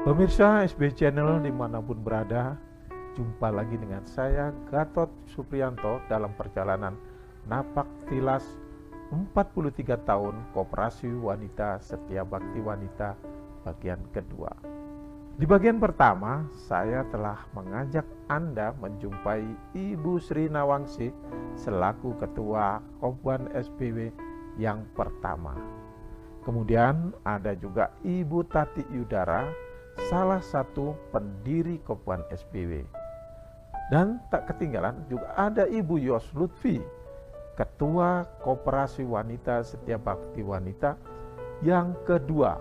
Pemirsa SB Channel dimanapun berada, jumpa lagi dengan saya Gatot Supriyanto dalam perjalanan napak tilas 43 tahun Koperasi Wanita Setia Bakti Wanita bagian kedua. Di bagian pertama, saya telah mengajak Anda menjumpai Ibu Sri Nawangsi selaku Ketua Kopwan SBW yang pertama. Kemudian ada juga Ibu Tati Yudara, salah satu pendiri Kopwan SBW. Dan tak ketinggalan juga ada Ibu Yos Lutfi, Ketua Koperasi Wanita Setia Bakti Wanita yang kedua.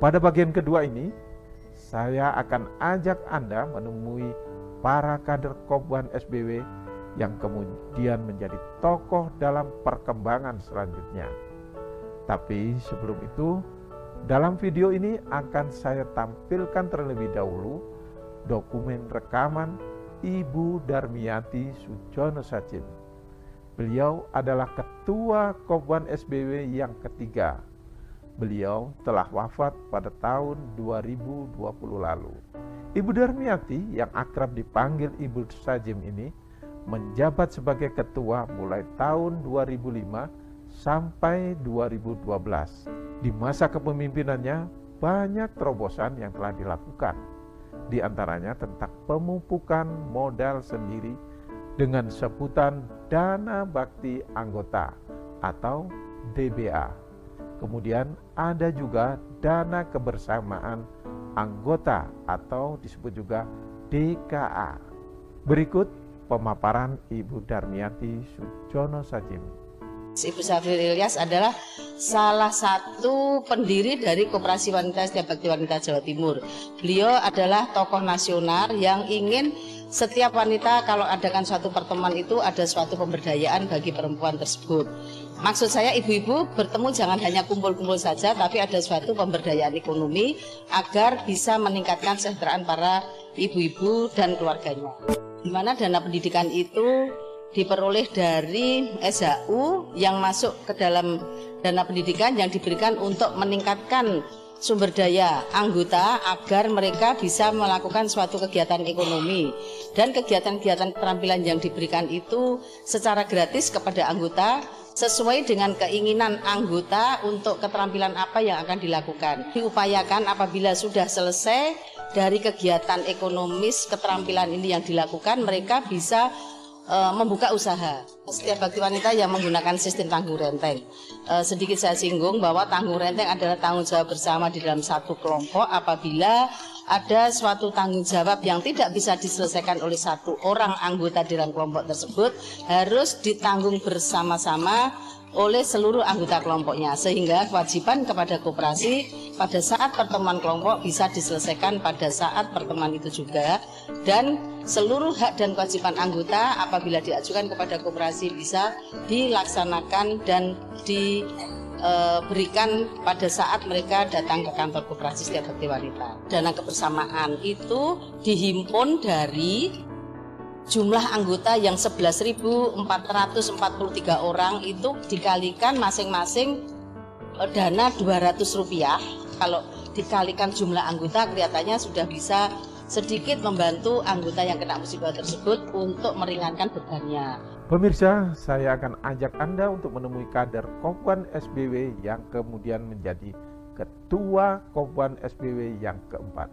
Pada bagian kedua ini, saya akan ajak Anda menemui para kader Kopwan SBW yang kemudian menjadi tokoh dalam perkembangan selanjutnya. Tapi sebelum itu, dalam video ini akan saya tampilkan terlebih dahulu dokumen rekaman Ibu Darmiati Sujono Sajin. Beliau adalah Ketua Kopwan SBW yang ketiga. Beliau telah wafat pada tahun 2020 lalu. Ibu Darmiati yang akrab dipanggil Ibu Sajim ini menjabat sebagai ketua mulai tahun 2005 sampai 2012. Di masa kepemimpinannya banyak terobosan yang telah dilakukan. Di antaranya tentang pemupukan modal sendiri dengan sebutan Dana Bakti Anggota atau DBA. Kemudian ada juga Dana Kebersamaan Anggota atau disebut juga DKA. Berikut pemaparan Ibu Darmiati Sujono Sajin. Ibu Safri Ilyas adalah salah satu pendiri dari Koperasi Wanita Setia Bakti Wanita Jawa Timur. Beliau adalah tokoh nasional yang ingin setiap wanita kalau adakan suatu pertemuan itu ada suatu pemberdayaan bagi perempuan tersebut. Maksud saya ibu-ibu bertemu jangan hanya kumpul-kumpul saja, tapi ada suatu pemberdayaan ekonomi agar bisa meningkatkan kesejahteraan para ibu-ibu dan keluarganya. Di mana dana pendidikan itu diperoleh dari SHU yang masuk ke dalam dana pendidikan yang diberikan untuk meningkatkan sumber daya anggota agar mereka bisa melakukan suatu kegiatan ekonomi, dan kegiatan-kegiatan keterampilan yang diberikan itu secara gratis kepada anggota sesuai dengan keinginan anggota untuk keterampilan apa yang akan dilakukan. Diupayakan apabila sudah selesai dari kegiatan ekonomis keterampilan ini yang dilakukan, mereka bisa membuka usaha. Setiap Bakti Wanita yang menggunakan sistem tanggung renteng. Sedikit saya singgung bahwa tanggung renteng adalah tanggung jawab bersama di dalam satu kelompok. Apabila ada suatu tanggung jawab yang tidak bisa diselesaikan oleh satu orang anggota di dalam kelompok tersebut, harus ditanggung bersama-sama oleh seluruh anggota kelompoknya, sehingga kewajiban kepada koperasi pada saat pertemuan kelompok bisa diselesaikan pada saat pertemuan itu juga, dan seluruh hak dan kewajiban anggota apabila diajukan kepada koperasi bisa dilaksanakan dan diberikan pada saat mereka datang ke kantor Koperasi Setia Bakti Wanita. Dana kebersamaan itu dihimpun dari jumlah anggota yang 11.443 orang, itu dikalikan masing-masing dana Rp200. Kalau dikalikan jumlah anggota kelihatannya sudah bisa sedikit membantu anggota yang kena musibah tersebut untuk meringankan bebannya. Pemirsa, saya akan ajak Anda untuk menemui kader Kopwan SBW yang kemudian menjadi Ketua Kopwan SBW yang keempat.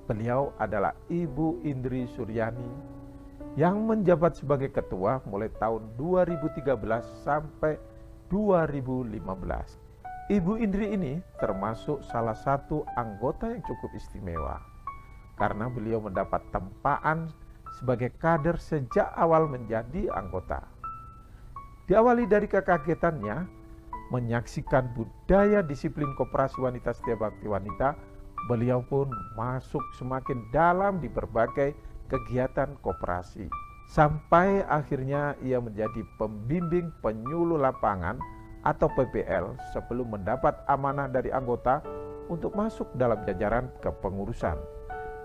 Beliau adalah Ibu Indri Suryani yang menjabat sebagai ketua mulai tahun 2013 sampai 2015. Ibu Indri ini termasuk salah satu anggota yang cukup istimewa karena beliau mendapat tempaan sebagai kader sejak awal menjadi anggota. Diawali dari kekagetannya menyaksikan budaya disiplin Koperasi Wanita Setia Bakti Wanita, beliau pun masuk semakin dalam di berbagai kegiatan koperasi. Sampai akhirnya ia menjadi pembimbing penyuluh lapangan atau PPL sebelum mendapat amanah dari anggota untuk masuk dalam jajaran kepengurusan.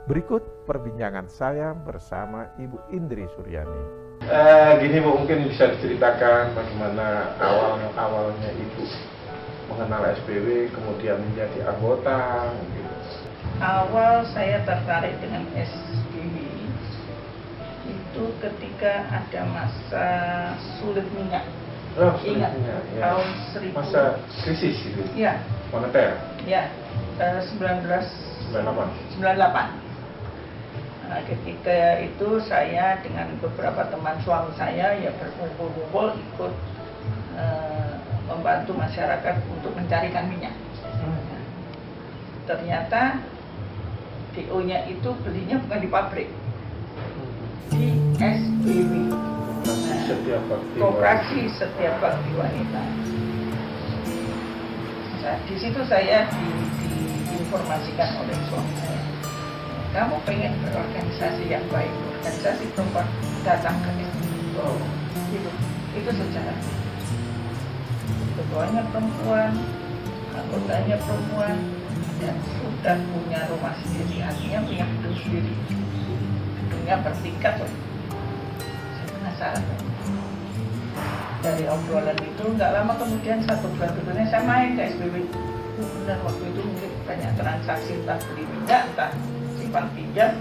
Berikut perbincangan saya bersama Ibu Indri Suryani. Gini Bu, mungkin bisa diceritakan bagaimana awalnya Ibu mengenal SBW kemudian menjadi anggota gitu. awal saya tertarik dengan SBY itu ketika ada masa sulit minyak. Ingat, tahun 1000. Masa krisis itu. Ya. Moneter. Ya, 1998. Nah, ketika itu saya dengan beberapa teman suami saya ya berkumpul-kumpul ikut membantu masyarakat untuk mencarikan minyak. Nah, ternyata DO-nya itu belinya bukan di pabrik, di SBW, Koperasi Setiap Bakti Wanita. Nah, di situ saya diinformasikan oleh suami saya, kamu pengen berorganisasi yang baik, organisasi perempuan, datang ke SBW. Oh, itu sejarah. Ketuanya perempuan, anggotanya perempuan, dan sudah punya rumah sendiri, artinya punya gedung sendiri, gedungnya bertingkat. Saya penasaran. Dari obrolan itu nggak lama kemudian, 1 bulan berikutnya saya main ke SBW. Dan waktu itu mungkin banyak transaksi, entah beli minyak, entah simpan pinjam,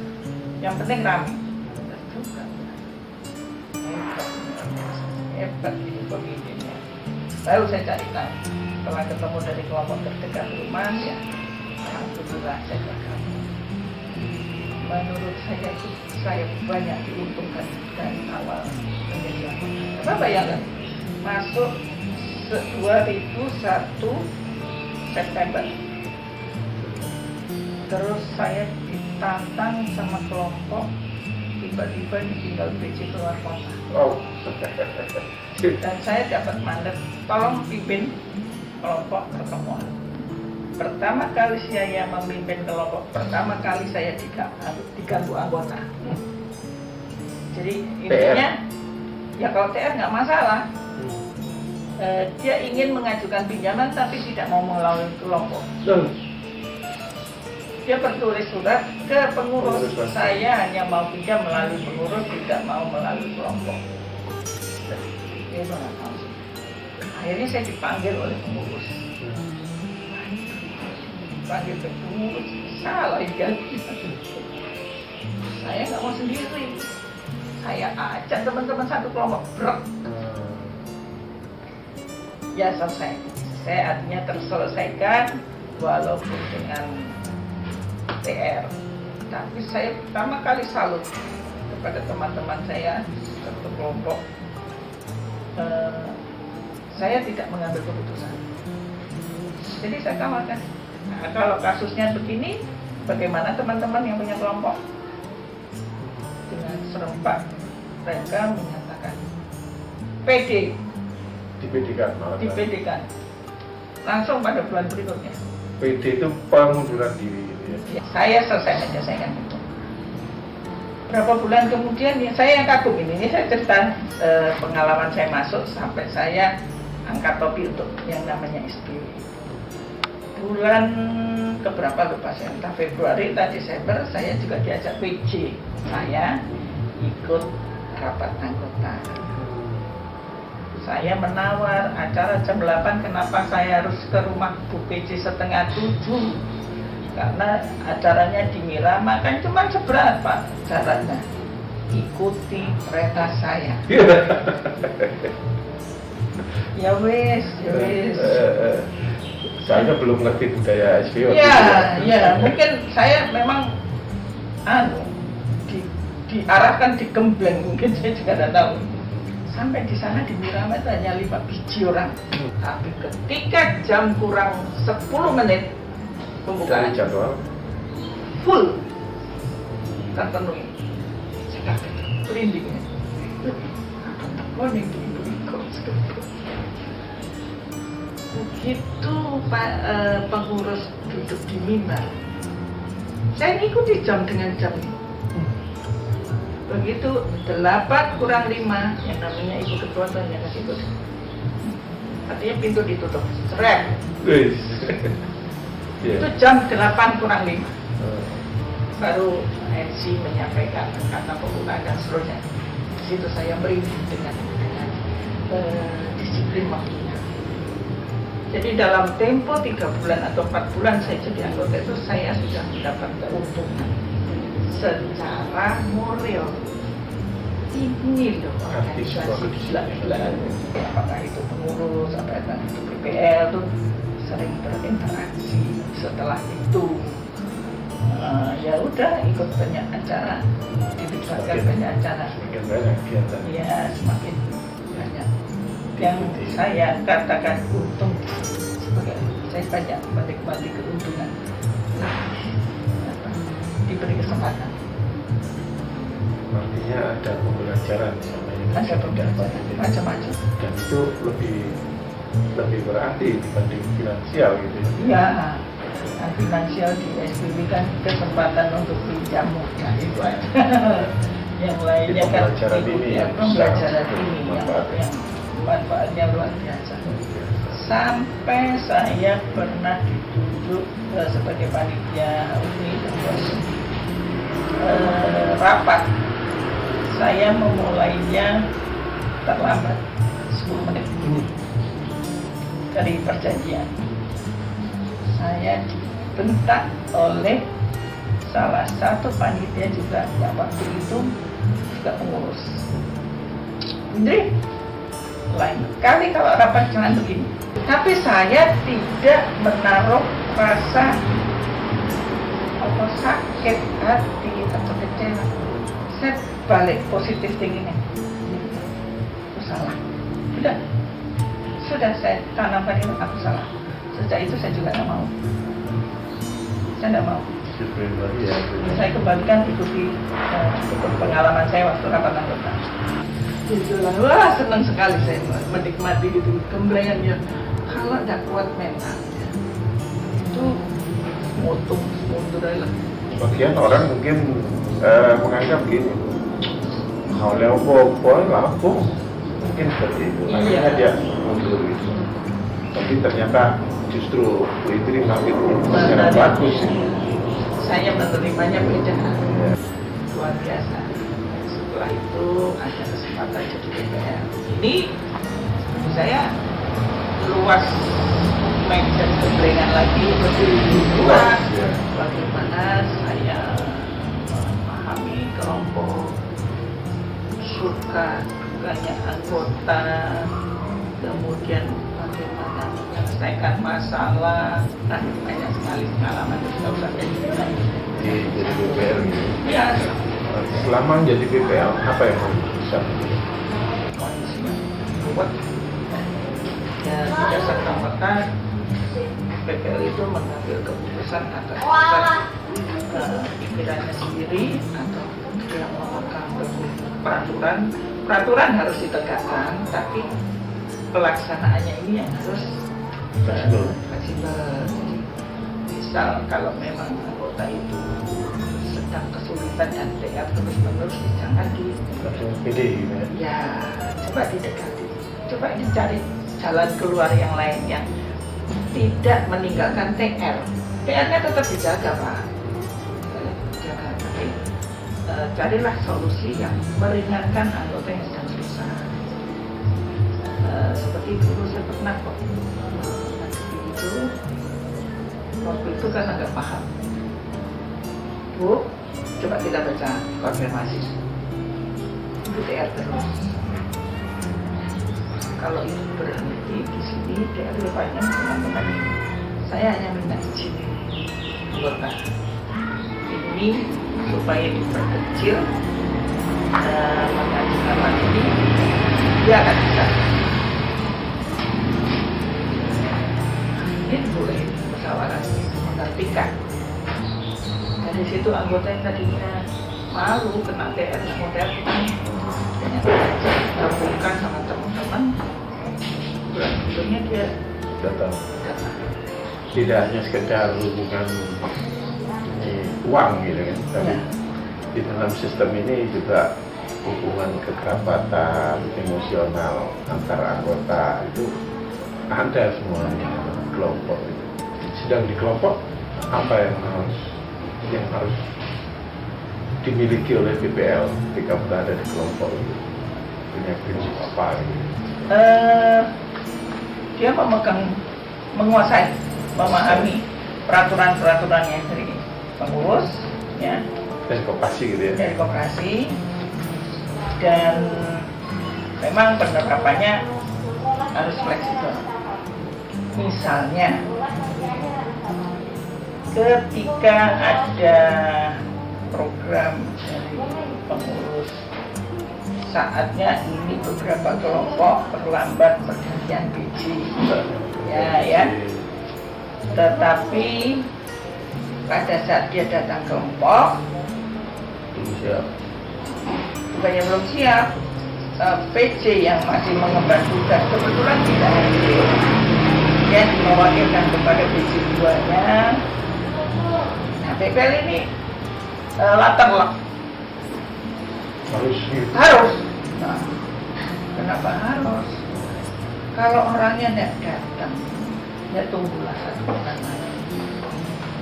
yang penting ramai. Benar juga. Hebat ini pemimpinnya. Lalu saya cari tahu, setelah ketemu dari kelompok terdekat rumah, ya alhamdulillah saya bergabung. Menurut saya itu saya banyak diuntungkan dari awal menjadi anggota. Coba bayangkan, masuk 2001 September, terus saya ditantang sama kelompok, tiba-tiba ditinggal PJ keluar kota. Oh. Dan saya dapat mandat, tolong pimpin kelompok pertemuan. Pertama kali saya memimpin kelompok, pertama kali saya diganggu anggota. Jadi intinya, ya kalau TR nggak masalah. Dia ingin mengajukan pinjaman tapi tidak mau melalui kelompok. Dia bertulis surat ke pengurus, saya hanya mau pinjam melalui pengurus, tidak mau melalui kelompok. Dia nggak tahu. Akhirnya saya dipanggil oleh pengurus. Dipanggil ke pengurus, salah kan? Saya nggak mau sendiri. Saya ajak teman-teman satu kelompok. Ya selesai. Saya artinya terselesaikan walaupun dengan TR. Tapi saya pertama kali salut kepada teman-teman saya satu kelompok. Saya tidak mengambil keputusan. Jadi saya khawatir. Nah, kalau kasusnya begini, bagaimana teman-teman yang punya kelompok? Dengan serempak mereka menyatakan PD. Dipedikan. Langsung pada bulan berikutnya. PD itu pengunduran diri. Ya, saya selesai menyelesaikan itu. Berapa bulan kemudian, ya, saya yang kagum ini saya cerita pengalaman saya masuk sampai saya angkat topi untuk yang namanya SBY. Bulan keberapa lupa saya, entah Februari, entah Desember, saya juga diajak PJ. Saya ikut rapat anggota. Saya menawar acara jam 8, kenapa saya harus ke rumah Bu PJ setengah 7? Karena acaranya di Mirama, kan cuma seberapa jaraknya. Ikuti perintah saya. Ya wis. Saya belum ngerti budaya SBY. Ya, mungkin saya memang diarahkan di Gembleng, mungkin saya juga tidak tahu. Sampai di sana di Mirama itu hanya 5 biji orang. Tapi ketika jam kurang 10 menit pembukaan jadwal full terpenuhi. Saya kaget, merindingnya. Begitu Pak pengurus duduk di mimbar, saya ngikuti jam dengan jam. Begitu 8 kurang 5, yang namanya ibu ketua tanya ke situ. Artinya pintu ditutup, seret. Itu jam 8 kurang 5. Baru MC menyampaikan kata pembukaan dan seterusnya. Di situ saya merinding dengan disiplin waktunya. Jadi dalam tempo 3 bulan atau 4 bulan saya jadi anggota itu saya sudah mendapat keuntungan secara moral. Ini loh organisasi gila-gilaan. Apakah itu pengurus, apakah itu PPL tuh sering berinteraksi. Setelah itu ya udah ikut banyak acara, dilibatkan banyak acara. Semakin banyak kegiatan. Ya semakin banyak. Yang saya katakan untung sebagai saya banyak menikmati keuntungan. Diberi kesempatan. Artinya ada pembelajaran sama ini. Ada pembelajaran macam-macam. Dan itu lebih berarti dibanding finansial gitu. Ya, finansial di SPB kan kesempatan untuk pinjam mudah itu aja. Yang lainnya kan pembelajaran ini yang pembelajaran besar, ini manfaat. yang manfaatnya luar biasa. Sampai saya pernah ditunjuk sebagai panitia terus rapat. Saya memulainya terlambat 10 menit dari perjanjian. Saya dibentak oleh salah satu panitia juga yang waktu itu juga pengurus. Indri, lain kali kalau rapat jangan begini. Tapi saya tidak menaruh rasa atau sakit hati atau kecewa. Saya balik positif tingginya. Aku salah. Sudah saya tanamkan itu aku salah. Sejak itu saya juga tidak mau. Saya tidak mau. Ya. Saya kembalikan ikuti pengalaman saya waktu rapat anggota. Itulah, wah senang sekali saya menikmati gitu gemblengan ya. Kalau tidak kuat mental itu mundur aja. Sebagian orang mungkin menganggap gini, oleh apa lampu mungkin seperti itu. Akhirnya dia mundur gitu. Tapi ternyata justru Bu Indri mengambil secara bagus. Saya menerimanya beda, luar biasa. Setelah itu ada kesempatan jadi DPR. Ini saya luas main dan gemblengan lagi lebih luas. Bagaimana saya memahami kelompok, suka dukanya anggota, kemudian bagaimana menyelesaikan masalah. Nah, banyak sekali pengalaman yang tidak usah jadi BPL gitu. ya Selama jadi BPL, apa yang mau bisa? kondisi yang kuat. Ya, berdasarkan mata PPL itu mengambil keputusan atas pikirannya sendiri atau dia memegang peraturan harus ditegakkan, tapi pelaksanaannya ini yang harus fleksibel. Jadi, misal kalau memang anggota itu sedang kesulitan dan PR terus-menerus, jangan Langsung pede gitu ya. ya coba didekati, coba dicari jalan keluar yang lain yang tidak meninggalkan TR. TR-nya tetap dijaga, Pak. Jaga, tapi carilah solusi yang meringankan anggota yang sedang susah. Seperti dulu saya pernah kok itu waktu itu kan agak paham. Bu, coba kita baca konfirmasi. Itu TR terus. Kalau ini berhenti di sini, dia rupanya teman-teman. Saya hanya minta izin anggota ini supaya diperkecil, mengajukan lagi, dia akan bisa. Ini boleh musyawarah menghentikan. Dari situ anggota yang tadinya malu kena TR, mau TR gabungkan sama teman-teman, bulan-bulannya dia Datang. Tidak hanya sekedar hubungan uang gitu kan, tapi di dalam sistem ini juga hubungan kekerabatan, emosional antara anggota itu ada semuanya kelompok. Sedang di kelompok apa yang harus dimiliki oleh BPL ketika berada di kelompok itu, punya prinsip apa gitu? Dia memegang menguasai, memahami peraturan-peraturannya dari pengurus, ya, dari koperasi gitu ya. dari koperasi, dan memang penerapannya harus fleksibel. Misalnya, ketika ada program dari pengurus, saatnya ini beberapa kelompok perlambat pergantian biji, ya. Tetapi pada saat dia datang kelompok, bukannya belum siap, PC yang masih mengemban tugas kebetulan tidak hadir, dia mewakilkan kepada PC 2-nya. Nah, PPL ini latar harus. Nah, kenapa harus? Kalau orangnya tidak datang, ya tunggulah 1 bulan lagi.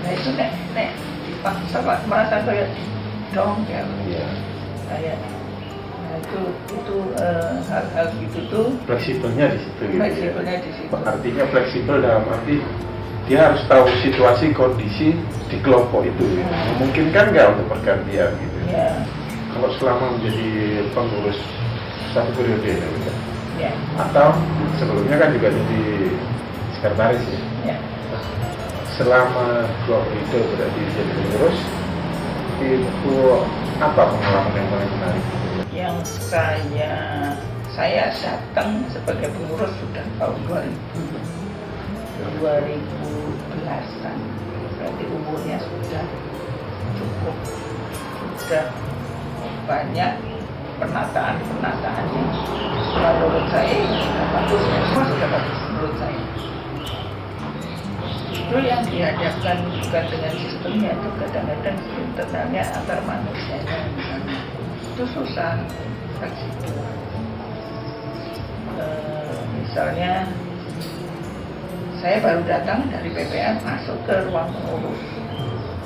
Nah itu nek dipaksa Pak, merasa kayak dongkel. Iya. Kayak, nah itu hal-hal gitu tuh. Fleksibelnya di situ. Fleksibelnya di situ. Artinya fleksibel dalam arti dia harus tahu situasi kondisi di kelompok itu. Memungkinkan nggak untuk pergantian gitu. Ya. Kalau selama menjadi pengurus 1 periode gitu. Ya. Atau sebelumnya kan juga jadi sekretaris ya. Ya. Selama 2 periode berarti jadi pengurus, itu apa pengalaman yang paling menarik? Yang saya datang sebagai pengurus sudah tahun 2011-an, berarti umurnya sudah cukup, sudah banyak penataan yang menurut saya sudah bagus, semua sudah bagus menurut saya. Itu yang dihadapkan bukan dengan sistemnya, itu kadang-kadang internalnya antar manusianya itu susah fleksibel. Misalnya saya baru datang dari PPN masuk ke ruang pengurus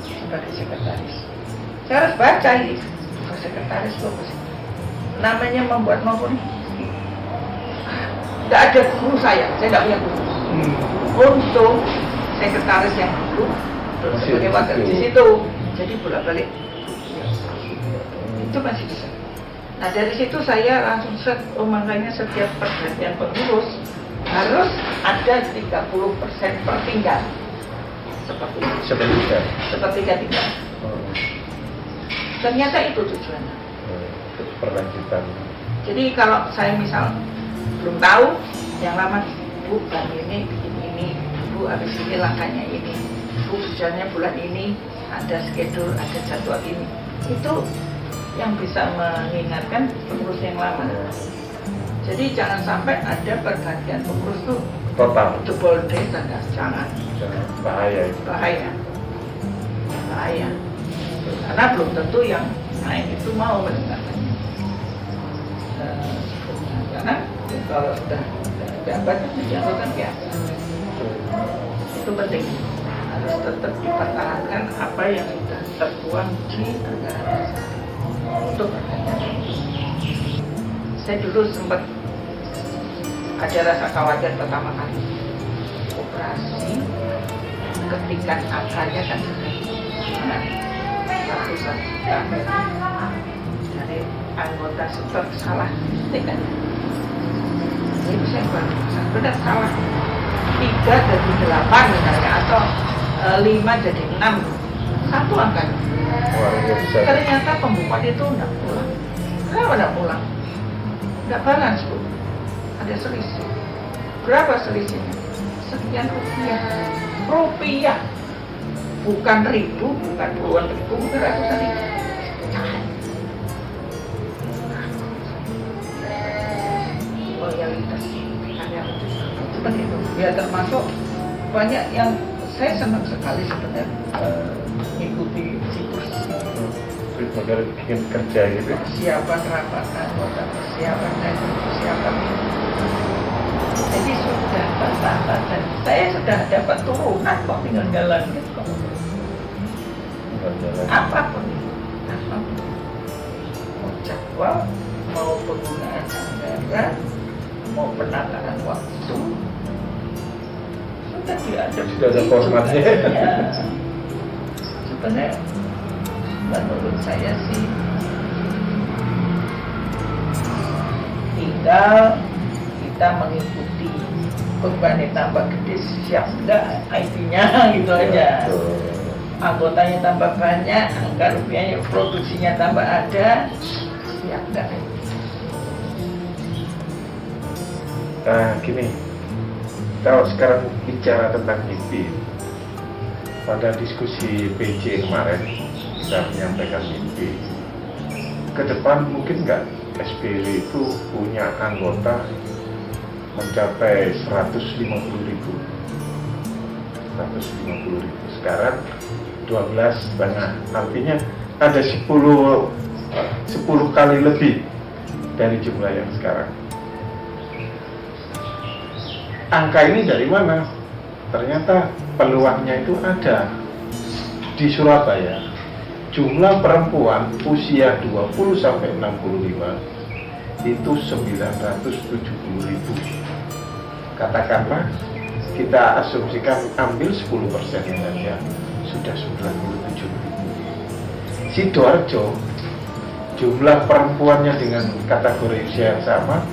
sebagai sekretaris, saya harus baca ini sekretaris itu namanya membuat maupun nggak ada guru saya nggak punya guru. Untung sekretaris yang dulu sebagai wakil di situ, jadi bolak-balik itu masih bisa. Nah dari situ saya langsung makanya setiap pergantian pengurus harus ada 30% pertinggal seperti itu. Sepertiga. Ternyata itu tujuannya. Perlanjutan. Jadi kalau saya misal belum tahu, yang lama Bu bulan ini bikin ini, Bu habis ini langkahnya ini, Bu hujannya bulan ini ada schedule, ada jadwal ini. Itu yang bisa mengingatkan pengurus yang lama. Jadi jangan sampai ada pergantian pengurus tuh Total. jebol desa, jangan. Bahaya itu. Bahaya. Karena belum tentu yang lain itu mau mendengarkannya. Karena kalau sudah jabat kan biasa. Itu penting. Harus tetap dipertahankan apa yang sudah tertuang di anggaran dasar untuk pergantian. Saya dulu sempat ada rasa khawatir pertama kali operasi ketika angkanya kan ratusan juta dari anggota super salah kan. Itu saya benar salah 3 jadi 8 misalnya atau 5 jadi 6 satu angkanya. Ternyata pembukaan itu enggak pulang. Kenapa enggak pulang? Enggak balance Bu, ada selisih. Berapa selisihnya? Sekian rupiah, bukan ribu, bukan puluhan ribu, bukan ratusan ribu. Loyalitas karyawan seperti itu. Ya termasuk banyak yang saya senang sekali sebenarnya mengikuti situs Model bikin kerja gitu. persiapan rapat anggota, persiapan jadi sudah tertata dan saya sudah dapat turunan kok tinggal jalan gitu. Apapun mau jadwal, mau penggunaan anggaran, mau penataan waktu, sudah tadi ada Sudah ada formatnya. Ya. Sebenarnya menurut saya sih tinggal kita mengikuti bebannya tambah gede, siap enggak ID-nya gitu aja. Anggotanya tambah banyak, angka rupiahnya produksinya tambah ada, siap enggak? Nah gini, kalau sekarang bicara tentang mimpi, pada diskusi PJ kemarin kita menyampaikan mimpi ke depan mungkin nggak SPW itu punya anggota mencapai 150.000. Sekarang 12 setengah, artinya ada 10 kali lebih dari jumlah yang sekarang. Angka ini dari mana? Ternyata peluangnya itu ada di Surabaya. Jumlah perempuan usia 20 sampai 65 itu 970.000. Katakanlah kita asumsikan ambil 10% saja, sudah 97.000. Sidoarjo jumlah perempuannya dengan kategori usia yang sama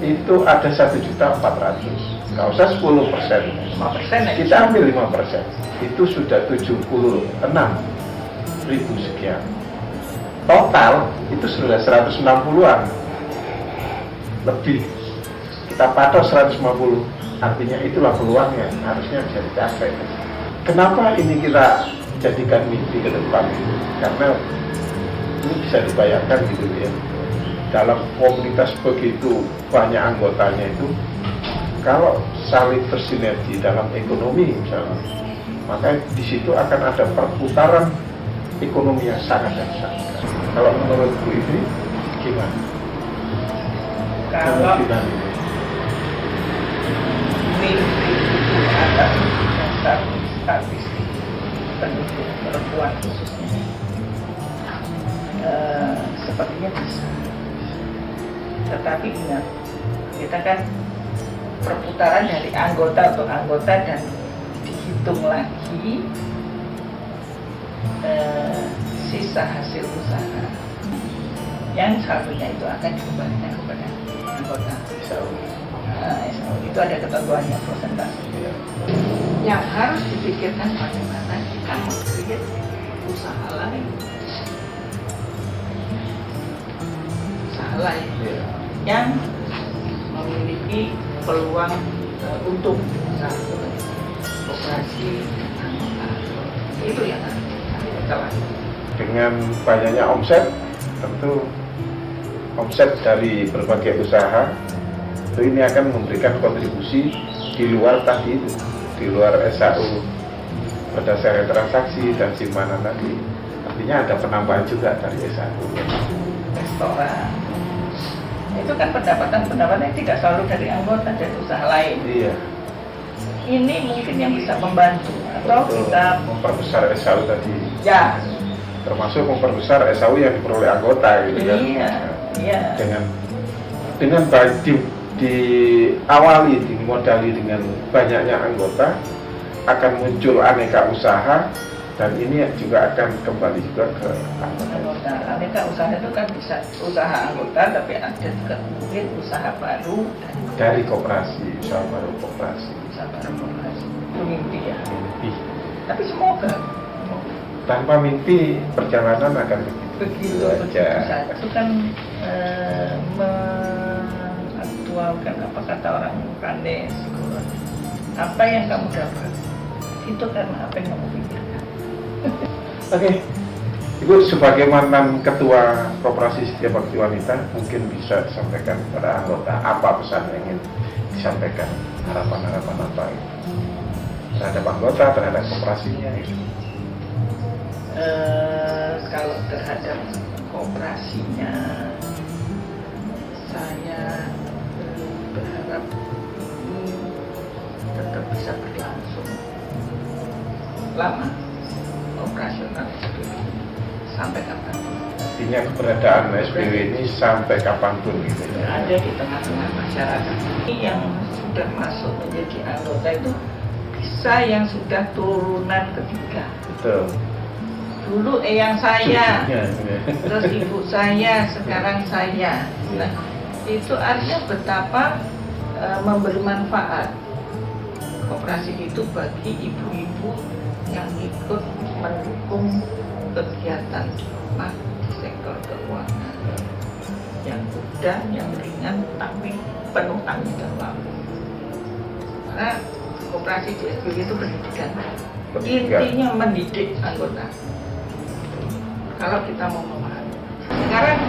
itu ada 1.400.000. Nggak usah 10%, 5% kita ambil 5%, itu sudah 76.000 sekian. Total itu sudah 160-an lebih. Kita patok 150, artinya itulah peluangnya, harusnya bisa dicapai. Kenapa ini kita jadikan mimpi ke depan? Karena ini bisa dibayangkan gitu ya, dalam komunitas begitu banyak anggotanya itu, kalau saling bersinergi dalam ekonomi misalnya, maka di situ akan ada perputaran ekonomi yang sangat dahsyat. Kalau menurut Bu Ivi gimana? Kalau Kemungkinan ini. mimpi itu ada dasar statistik penduduk perempuan khususnya, sepertinya bisa. Tetapi ingat, kita kan perputaran dari anggota untuk anggota dan dihitung lagi sisa hasil usaha yang satunya itu akan dikembalikan kepada anggota. Itu ada ketentuannya persentase. Yang harus dipikirkan bagaimana kita membuat usaha lain, yang memiliki peluang untuk satu koperasi anggota. Itu yang harus kita lakukan. Dengan banyaknya omset, tentu omset dari berbagai usaha itu ini akan memberikan kontribusi di luar tadi itu, di luar SAU berdasarkan transaksi dan simpanan tadi. Artinya ada penambahan juga dari SAU. Restoran itu kan pendapatan tidak selalu dari anggota dan usaha lain. Iya. Ini mungkin yang bisa membantu atau Betul. kita Memperbesar SAU tadi, ya termasuk memperbesar SAU yang diperoleh anggota gitu kan. iya Dengan baik diawali, dimodali dengan banyaknya anggota, akan muncul aneka usaha, dan ini juga akan kembali juga ke anggota. Aneka usaha itu kan bisa usaha anggota, tapi ada juga mungkin usaha baru dari koperasi, usaha baru koperasi. Itu mimpi ya. Mimpi. Tapi semoga Tanpa mimpi perjalanan akan begitu aja. Itu kan mengaktualkan apa kata orang pandai, apa yang kamu dapat itu karena apa yang kamu pikirkan. Oke. Ibu sebagai mantan ketua Koperasi Setia Bakti Wanita mungkin bisa disampaikan kepada anggota apa pesan yang ingin disampaikan, harapan-harapan apa terhadap anggota, terhadap koperasinya itu. Kalau terhadap koperasinya, saya berharap ini tetap bisa berlangsung lama, operasional sampai kapanpun. Artinya keberadaan SPW ini sampai kapanpun gitu ya. Ada di tengah-tengah masyarakat. Ini yang sudah masuk menjadi anggota itu bisa yang sudah turunan ketiga. Betul. Dulu eyang saya, Ya. terus ibu saya, sekarang saya. Nah, itu artinya betapa memberi manfaat koperasi itu bagi ibu-ibu yang ikut mendukung kegiatan rumah di sektor keuangan yang mudah, yang ringan, tapi penuh tanggung jawab. Karena koperasi di SBW itu pendidikan. Intinya mendidik anggota. Kalau kita mau memahami. Sekarang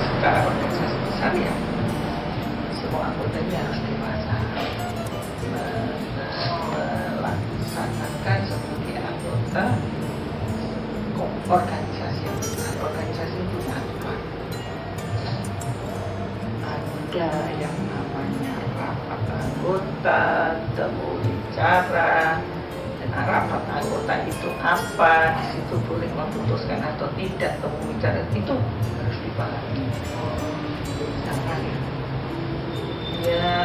secara organisasi besar ya, semua anggotanya harus dewasa, melaksanakan sebagai anggota organisasi yang besar. Organisasi itu apa? Ada yang namanya rapat anggota, temu bicara. Nah, rapat anggota itu apa? Di situ boleh memutuskan atau tidak temu bicara, itu harus dipahami. Jangan ya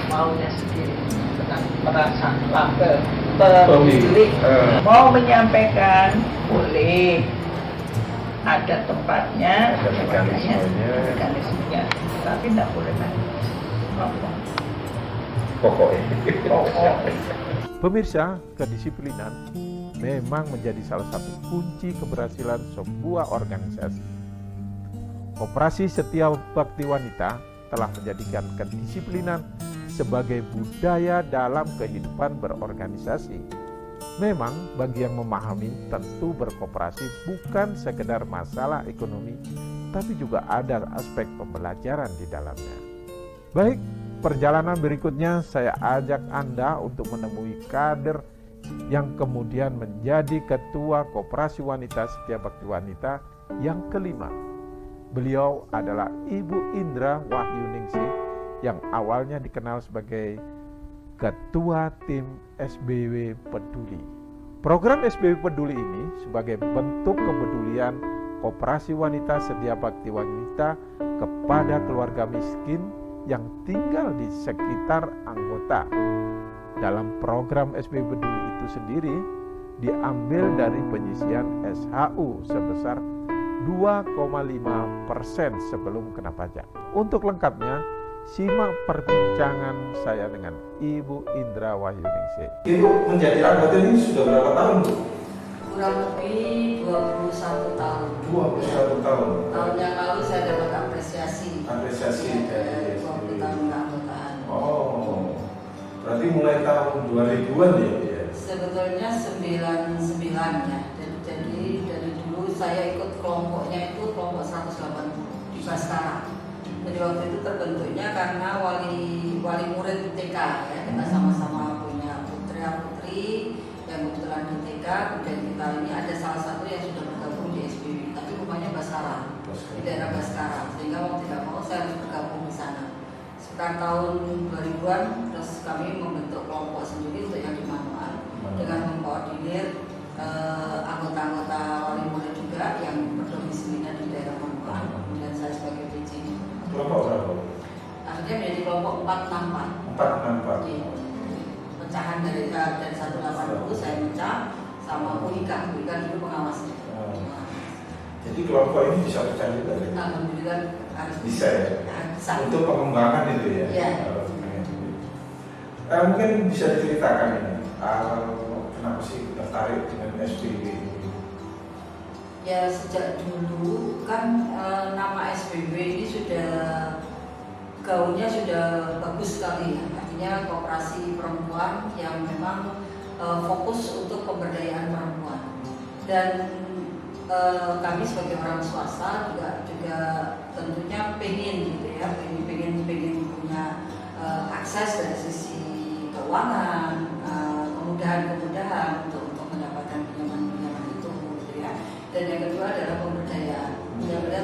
maunya sendiri, merasa pemilik mau menyampaikan boleh, ada tempatnya, Ada mekanismenya, tapi tidak boleh Pokoknya. Pemirsa, kedisiplinan memang menjadi salah satu kunci keberhasilan sebuah organisasi. Koperasi Setia Bakti Wanita telah menjadikan kedisiplinan sebagai budaya dalam kehidupan berorganisasi. Memang bagi yang memahami, tentu berkoperasi bukan sekedar masalah ekonomi, tapi juga ada aspek pembelajaran di dalamnya. Baik, perjalanan berikutnya saya ajak Anda untuk menemui kader yang kemudian menjadi Ketua Koperasi Wanita Setia Bakti Wanita yang kelima. Beliau adalah Ibu Indra Wahyuningsih yang awalnya dikenal sebagai Ketua Tim SBW Peduli. Program SBW Peduli ini sebagai bentuk kepedulian Koperasi Wanita Setia Bakti Wanita kepada keluarga miskin yang tinggal di sekitar anggota. Dalam program SBW Peduli itu sendiri diambil dari penyisian SHU sebesar 2,5% sebelum kena pajak. Untuk lengkapnya, simak perbincangan saya dengan Ibu Indra Wahyuningsih. Ibu menjadi anggota ini sudah berapa tahun, Bu? Kurang lebih 21 tahun. 21 tahun. Tahun yang lalu saya dapat apresiasi. Apresiasi dari dari 20 tahun keanggotaan. Oh, berarti mulai tahun 2000-an ya, Bu ya? Sebetulnya 99 ya. Jadi dari dulu saya ikut kelompoknya itu kelompok 180 di Baskara. Jadi waktu itu terbentuknya karena wali murid TK ya, kita sama-sama punya putri yang kebetulan di TK, kemudian kita ini ada salah satu yang sudah bergabung di SBW, tapi rumahnya Baskara, di daerah Baskara, sehingga mau tidak mau saya harus bergabung di sana. Sekitar tahun 2000-an, terus kami membentuk kelompok sendiri untuk yang di Manuan dengan mengkoordinir anggota-anggota wali murid juga yang berdomisilinya di daerah Manuan, kemudian saya sebagai PJ. Kelompok berapa? Akhirnya menjadi kelompok 464. 464. Jadi, pecahan dari 180 saya pecah sama Uika dulu pengawasnya. Jadi kelompok ini bisa pecah juga ya? Alhamdulillah harus Bisa ya? Bisa. Untuk pengembangan itu ya? Iya. Mungkin bisa diceritakan ini, kenapa sih tertarik dengan SBW ini? Ya sejak dulu kan nama SBW ini sudah gaungnya sudah bagus sekali ya. Artinya koperasi perempuan yang memang fokus untuk pemberdayaan perempuan. Dan kami sebagai orang swasta juga tentunya pengen gitu ya, pengen punya akses dari sisi keuangan, kemudahan untuk mendapatkan pinjaman itu gitu ya. Dan yang kedua adalah pemberdayaan.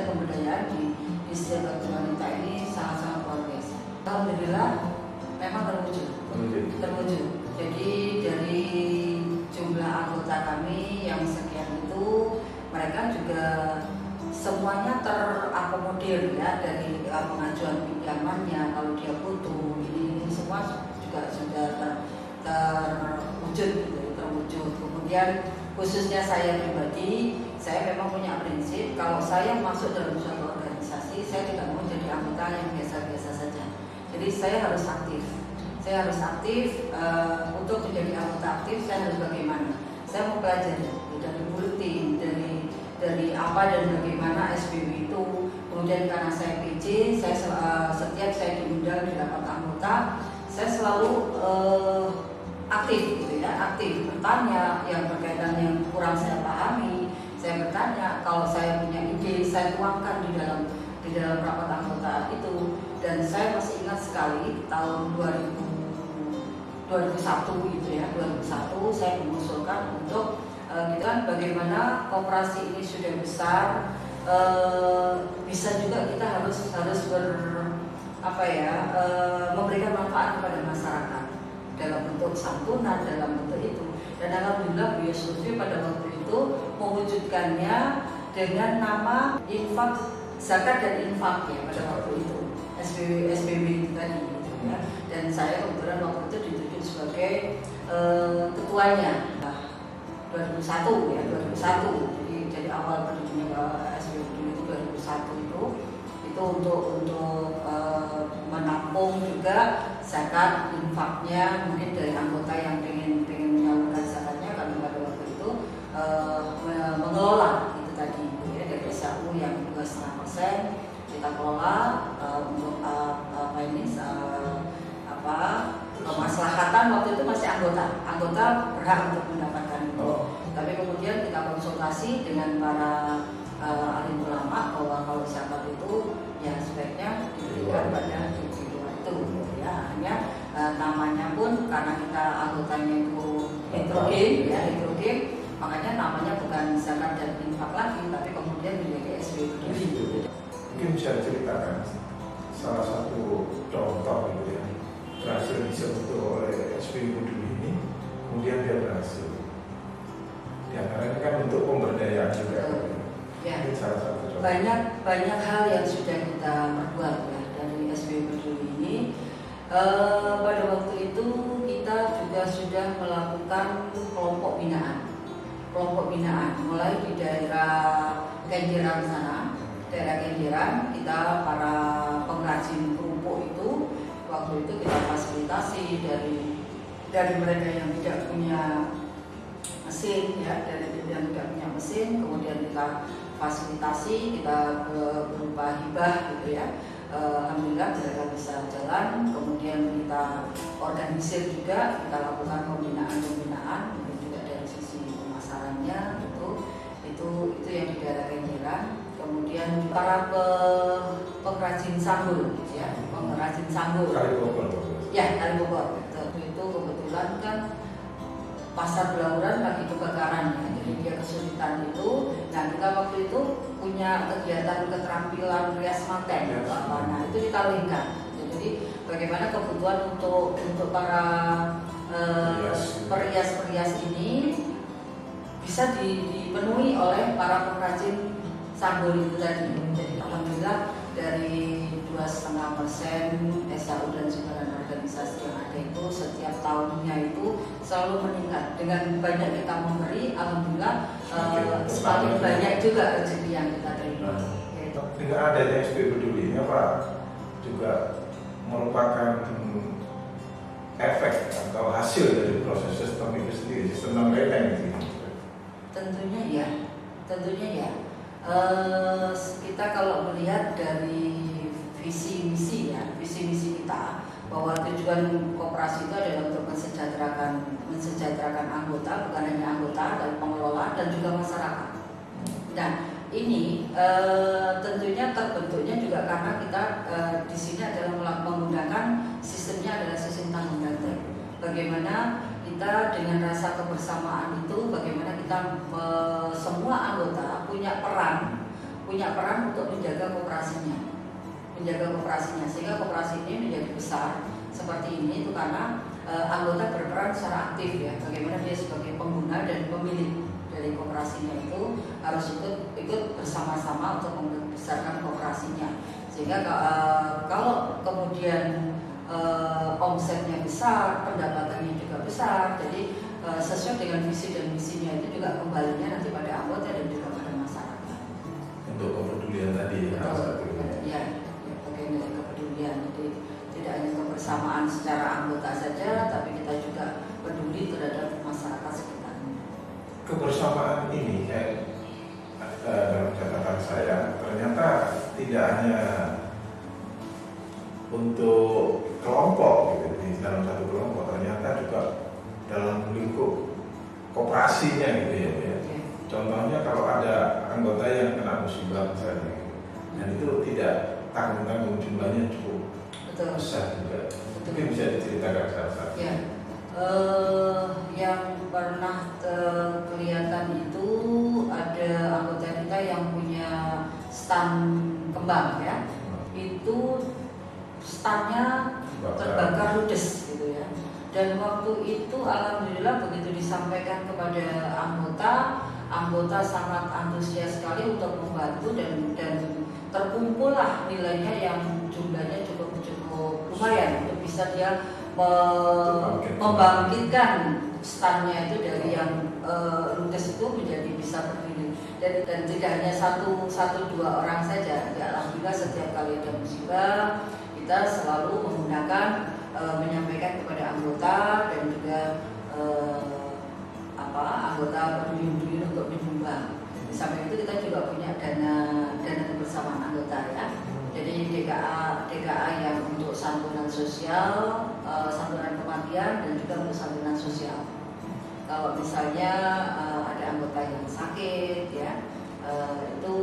Pemberdayaan di Setia Bakti Wanita ini sangat-sangat luar biasa. Alhamdulillah memang terwujud. Jadi dari jumlah anggota kami yang sekian itu, mereka juga semuanya terakomodir ya, dari pengajuan pinjamannya, kalau dia butuh ini semua juga kemudian khususnya saya pribadi, saya memang punya prinsip kalau saya masuk dalam suatu organisasi, saya tidak mau jadi anggota yang biasa-biasa saja. Jadi saya harus aktif. Saya harus aktif. Untuk menjadi anggota aktif, saya harus bagaimana? Saya mau pelajari dari bulletin, dari apa dan bagaimana SBW itu. Kemudian karena saya PJ, setiap saya diundang di rapat anggota, saya selalu aktif gitu ya, aktif bertanya yang berkaitan yang kurang saya pahami, saya bertanya, kalau saya punya ide saya tuangkan di dalam rapat anggota itu. Dan saya masih ingat sekali tahun 2001 gitu ya, 2001 saya mengusulkan untuk gitu kan, bagaimana koperasi ini sudah besar, bisa juga kita harus memberikan manfaat kepada masyarakat dalam bentuk santunan, dalam bentuk itu. Dan alhamdulillah Bu Yusufy pada waktu itu mewujudkannya dengan nama infak, zakat dan infak ya pada waktu itu, SBW itu tadi gitu ya. Dan saya kebetulan waktu itu ditunjuk sebagai ketuanya 2001 ya, 2001. Jadi awal berdirinya SBW itu 2001 itu untuk menampung juga zakat infaknya mungkin dari anggota yang pengen menyalurkan zakatnya, kami pada waktu itu mengelola itu tadi ya, dari SAU yang 2,5% kita kelola untuk kemaslahatan. Waktu itu masih anggota berhak untuk mendapatkan itu. Tapi kemudian kita konsultasi dengan para alim ulama bahwa kalau zakat itu ya sebaiknya diberikan pada di luar itu ya. Akhirnya namanya pun karena kita anggotanya itu heterogen, makanya namanya bukan zakat dan infak lagi, tapi kemudian menjadi SBW Peduli. Mungkin bisa ceritakan salah satu contoh gitu ya, berhasil disentuh oleh SBW Peduli ini, kemudian dia berhasil. Ya karena ini kan bentuk pemberdayaan juga. Ya. Itu salah satu contoh. Banyak hal yang sudah kita perbuat ya dari SBW Peduli ini. Pada waktu itu kita juga sudah melakukan kelompok binaan, mulai di daerah Kenjeran sana, daerah Kenjeran, kita para pengrajin kerupuk itu waktu itu kita fasilitasi dari mereka yang tidak punya mesin ya, dari yang tidak punya mesin, kemudian kita fasilitasi, kita berupa hibah gitu ya. Alhamdulillah mereka bisa jalan, kemudian kita organisir juga, kita lakukan pembinaan, kemudian juga dari sisi pemasarannya itu yang di daerah Kenjeran. Kemudian para pengrajin sanggul ya, pengrajin sanggul. Ya, Kali Bogor. Itu kebetulan kan pasar Belauran lagi kebakaran ya, jadi dia kesulitan itu. Nah kita waktu itu punya kegiatan keterampilan rias manten, nah itu kita linkkan. Jadi bagaimana kebutuhan untuk para perias ini bisa dipenuhi oleh para pengrajin sanggul itu tadi. Jadi alhamdulillah dari 2,5% SAU dan sebaran organisasi yang ada itu setiap tahunnya itu selalu meningkat. Dengan banyak kita memberi, alhamdulillah semakin banyak juga rezeki yang kita terima. Dengan adanya SBW Peduli ini apa juga merupakan efek atau hasil dari proses sistem itu sendiri, sistem rating itu? Tentunya ya. Kita kalau melihat dari visi misi kita bahwa tujuan koperasi itu adalah untuk mensejahterakan anggota, bukan hanya anggota dan pengelola dan juga masyarakat. Nah ini tentunya terbentuknya juga karena kita di sini adalah menggunakan sistemnya adalah sistem tanggung ganti. Bagaimana kita dengan rasa kebersamaan itu, bagaimana kita semua anggota punya peran untuk menjaga koperasinya, sehingga koperasi ini menjadi besar seperti ini itu karena anggota berperan secara aktif ya, bagaimana dia sebagai pengguna dan pemilik dari koperasinya itu harus ikut bersama-sama untuk membesarkan koperasinya, sehingga kalau kemudian omsetnya besar, pendapatannya juga besar, jadi sesuai dengan visi dan misinya itu juga kembalinya nanti pada anggota dan juga pada masyarakat. Untuk kepedulian tadi salah satu. Ya, bagian dari kepedulian. Jadi tidak hanya kebersamaan secara anggota saja, tapi kita juga peduli terhadap masyarakat sekitarnya. Kebersamaan ini dalam catatan saya ternyata tidak hanya untuk kelompok gitu, di dalam satu kelompok, ternyata juga dalam lingkup koperasinya gitu ya, Bu, ya. Contohnya kalau ada anggota yang kena musibah misalnya, dan itu tidak tanggung-tanggung, jumlahnya cukup besar juga. Mungkin bisa diceritakan salah-satu. Ya, yang pernah kelihatan itu ada anggota kita yang punya stand kembang ya, itu standnya terbakar ludes gitu ya. Dan waktu itu alhamdulillah begitu disampaikan kepada anggota sangat antusias sekali untuk membantu dan terkumpullah nilainya yang jumlahnya cukup lumayan untuk bisa dia membangkitkan standnya itu dari yang ludes itu menjadi bisa berdiri. Dan tidak hanya satu dua orang saja. Ya, alhamdulillah setiap kali ada musibah kita selalu menggunakan menyampaikan kepada anggota dan juga anggota peduli untuk menyumbang. Di samping itu kita juga punya dana kebersamaan anggota ya. Jadi DKA yang untuk santunan sosial, santunan kematian dan juga untuk santunan sosial. Kalau misalnya ada anggota yang sakit ya, itu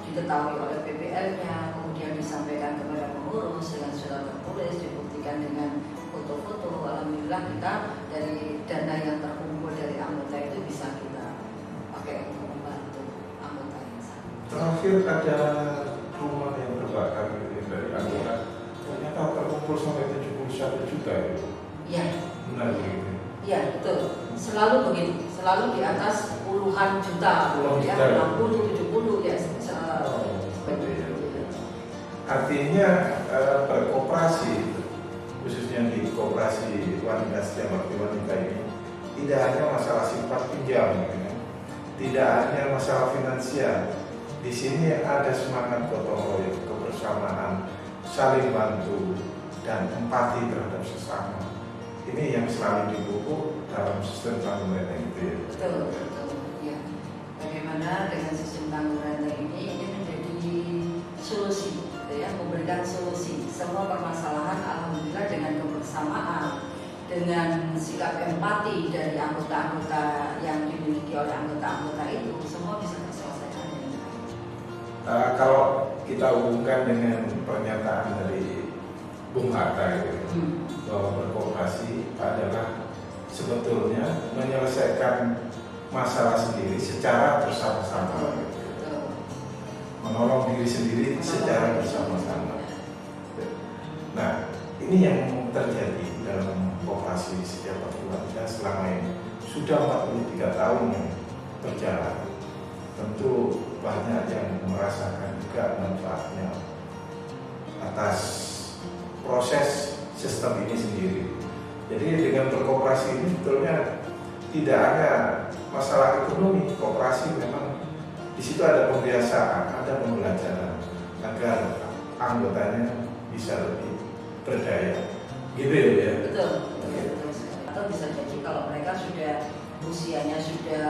diketahui oleh PPL-nya, kemudian disampaikan kepada pengurus dengan surat tertulis, dibuktikan dengan foto-foto. Alhamdulillah kita dari dana yang terkumpul dari anggota itu bisa kita pakai untuk membantu anggota yang sakit. Terakhir ada rumah yang terbakar gitu, dari anggota, ternyata terkumpul sampai 71 juta itu. Iya. Benar begitu. Iya betul. Selalu begitu. Selalu di atas puluhan juta. Puluhan Ya, juta. 60, 70 ya. Seperti itu. Artinya berkooperasi, khususnya di kooperasi wanita setiap waktu wanita ini, tidak hanya masalah simpan pinjam, gitu ya. Tidak hanya masalah finansial. Di sini ada semangat gotong royong, kebersamaan, saling bantu, dan empati terhadap sesama. Ini yang selalu dipupuk dalam sistem tanggung renteng itu ya. Betul. Ya. Bagaimana dengan sistem tanggung renteng ini menjadi solusi, gitu ya, memberikan solusi semua permasalahan. Alhamdulillah dengan kebersamaan, dengan sikap empati dari anggota-anggota yang dimiliki oleh anggota-anggota itu, semua bisa terselesaikan dengan baik. Kalau kita hubungkan dengan pernyataan dari Bung Hatta gitu, bahwa berkooperasi adalah sebetulnya menyelesaikan masalah sendiri secara bersama-sama, menolong diri sendiri secara bersama-sama. Nah, ini yang terjadi dalam kooperasi setiap waktu selama ini sudah 43 tahun yang berjalan. Tentu banyak yang merasakan juga manfaatnya atas proses sistem ini sendiri. Jadi dengan berkooperasi ini sebetulnya tidak hanya masalah ekonomi. Kooperasi memang di situ ada pembiasaan, ada pembelajaran agar anggotanya bisa lebih berdaya. Gitu ya. Betul. Atau bisa jadi kalau mereka sudah usianya sudah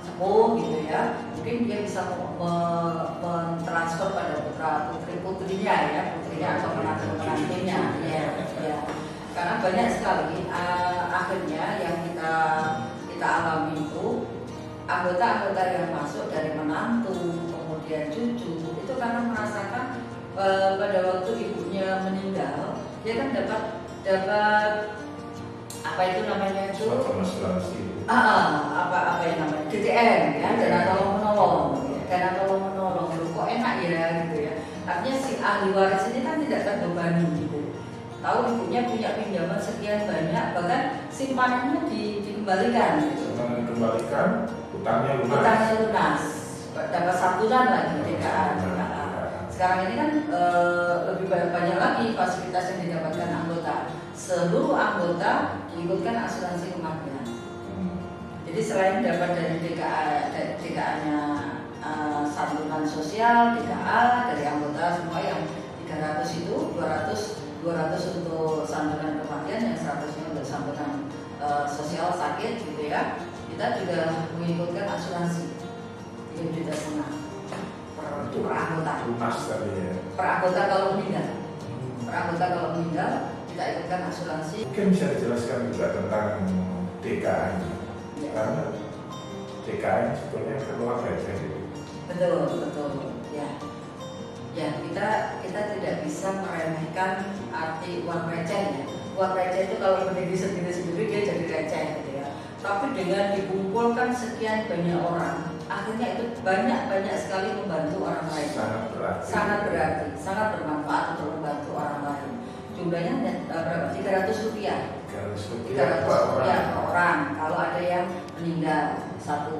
sepuh gitu ya, mungkin dia bisa mentransfer pada putrinya atau menantunya ya. Karena banyak sekali akhirnya yang kita alami itu anggota-anggota yang masuk dari menantu kemudian cucu itu karena merasakan pada waktu ibunya meninggal dia kan dapat apa itu namanya itu apa yang namanya DTM ya, dana tolong menolong kok enak ya gitu ya. Artinya si ahli waris ini kan tidak terbebani gitu, tahu ibunya punya pinjaman sekian banyak, bahkan simpanannya dikembalikan gitu. Utangnya lunas, dapat santunan lagi DKA. Sekarang ini kan lebih banyak lagi fasilitas yang didapatkan anggota. seluruh anggota diikutkan asuransi kematian. Jadi selain dapat dari DKA-nya santunan sosial, DKA dari anggota semua yang 300 itu 200 untuk santunan kematian, yang 100-nya untuk santunan sosial sakit gitu ya. Kita juga mengikutkan asuransi 3,5 juta per anggota. Lunas tadi ya. Per anggota kalau meninggal. Per anggota kalau meninggal kita ikutkan asuransi. Mungkin bisa dijelaskan juga tentang DKA ini. Ya. Karena DKA ini sebetulnya keluarga ya. Betul ya. Ya, kita tidak bisa meremehkan arti uang receh ya. Uang receh itu kalau berdiri sendiri dia jadi receh gitu ya. Tapi dengan dikumpulkan sekian banyak orang, akhirnya itu banyak sekali membantu orang lain. Sangat berarti, sangat bermanfaat untuk membantu orang lain. Jumlahnya berapa? 300 rupiah. 300 rupiah per orang. Kalau ada yang meninggal satu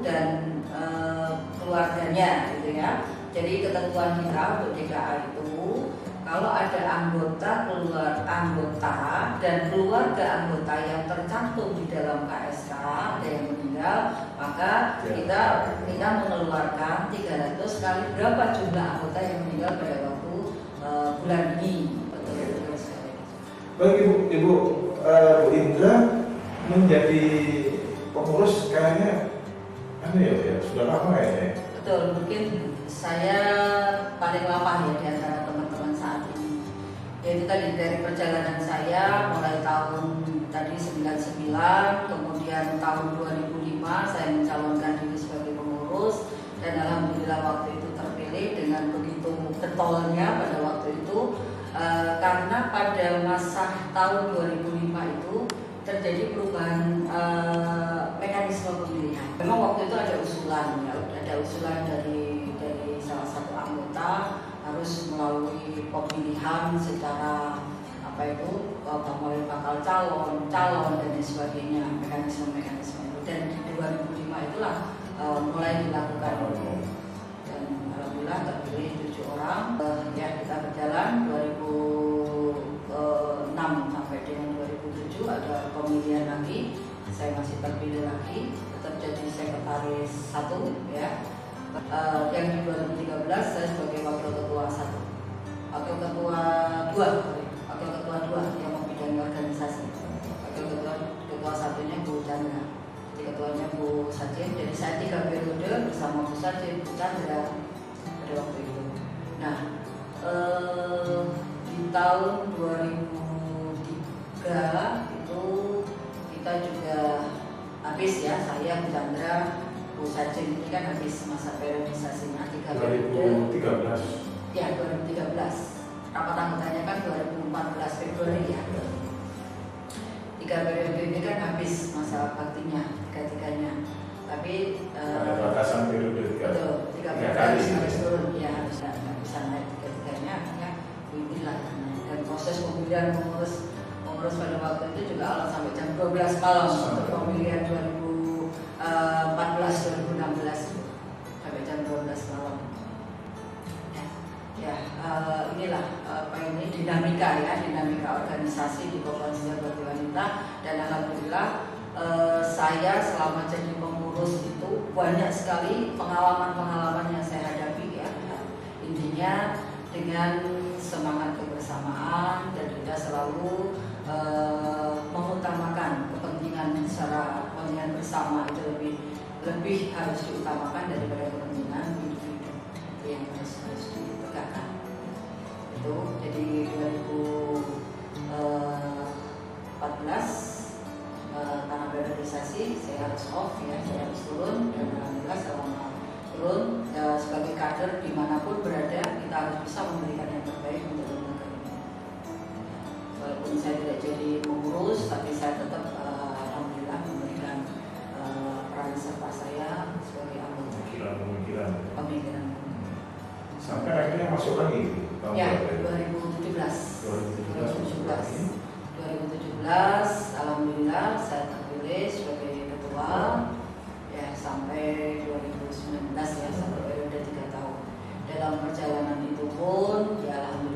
dan keluarganya gitu ya. Jadi ketentuan kita untuk DKA itu kalau ada anggota dan keluarga anggota yang tercantum di dalam KSK ada yang meninggal, maka kita mengeluarkan 300 kali berapa jumlah anggota yang meninggal pada waktu bulan ini. Betul sekali. Baik Ibu Indra menjadi pengurus kayaknya sudah lama ya. Betul, mungkin saya paling lama ya di antara teman-teman saat ini. Yaitu tadi dari perjalanan saya mulai tahun tadi 99, kemudian tahun 2005 saya mencalonkan diri sebagai pengurus dan alhamdulillah waktu itu terpilih dengan begitu getolnya pada waktu itu karena pada masa tahun 2005 itu terjadi perubahan mekanisme pemilihan. Memang waktu itu ada usulan dari salah satu anggota harus melalui pemilihan secara melalui bakal calon dan sebagainya, mekanisme itu. Dan di 2005 itulah mulai dilakukan dan alhamdulillah terpilih 7 orang. Kita berjalan 2006 sampai dengan 2007 ada pemilihan lagi, saya masih terpilih lagi, tetap jadi sekretaris 1 ya. Yang di 2013 saya sebagai wakil ketua 1, wakil ketua 2 yang membidangi organisasi. Wakil ketua 1-nya Bu Chandra, ketuanya Bu Sajin. Jadi saya 3 periode bersama Bu Sajin, Bu Chandra pada waktu itu. Nah, di tahun 2003 itu kita juga habis ya, saya Bu Chandra, Bu Sajin ini kan habis masa periodisasinya 3 periode. 2013. Ya, 2013. Rapat anggotanya kan 2014 Februari ya. 3 periode ini kan habis masa baktinya tiga-tiganya. Tapi ada batasan periode 3 periode harus turun ya, harus nggak bisa naik tiga-tiganya, akhirnya inilah dan proses pemilihan pengurus pada waktu itu juga alat sampai jam 12 malam untuk pemilihan 2014-2016 sampai jam 12 malam. Inilah dinamika organisasi di Koperasi Jabati Wanita, dan alhamdulillah saya selama jadi pengurus itu banyak sekali pengalaman yang saya hadapi ya. Intinya dengan semangat kebersamaan dan kita selalu mengutamakan kepentingan bersama itu lebih harus diutamakan daripada kepentingan individu yang harus ditegakkan. Itu jadi 2014 karena periodisasi saya harus off ya, saya harus turun, dan alhamdulillah selama turun sebagai kader dimanapun berada kita harus bisa memberikan yang terbaik untuk lembaga ini. Walaupun saya tidak jadi pengurus, tapi saya tetap alhamdulillah memberikan peran serta saya sebagai anggota pemikiran. Sampai akhirnya masuk lagi tahun ya, 2017. 2017 alhamdulillah saya terpilih sebagai ketua ya sampai 2019 ya, sampai periode 3 tahun. Dalam perjalanan itu pun ya alhamdulillah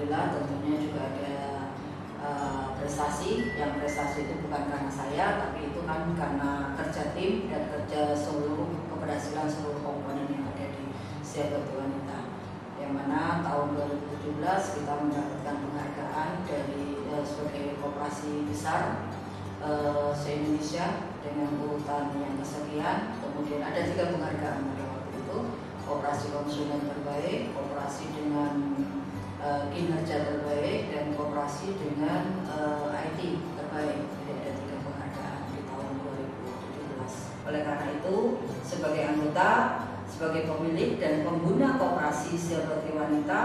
prestasi, yang prestasi itu bukan karena saya, tapi itu kan karena kerja tim dan kerja seluruh keberhasilan seluruh komponen yang ada di Setiap Bakti Wanita. Yang mana tahun 2017 kita mendapatkan penghargaan dari sebagai koperasi besar se-Indonesia dengan urutan yang kesekian. Kemudian ada 3 penghargaan pada waktu itu: koperasi konsumen terbaik, koperasi dengan kinerja terbaik, dan koperasi dengan IT terbaik. Jadi ada 3 penghargaan di tahun 2017. Oleh karena itu, sebagai anggota, sebagai pemilik dan pengguna koperasi Setiap Bakti Wanita,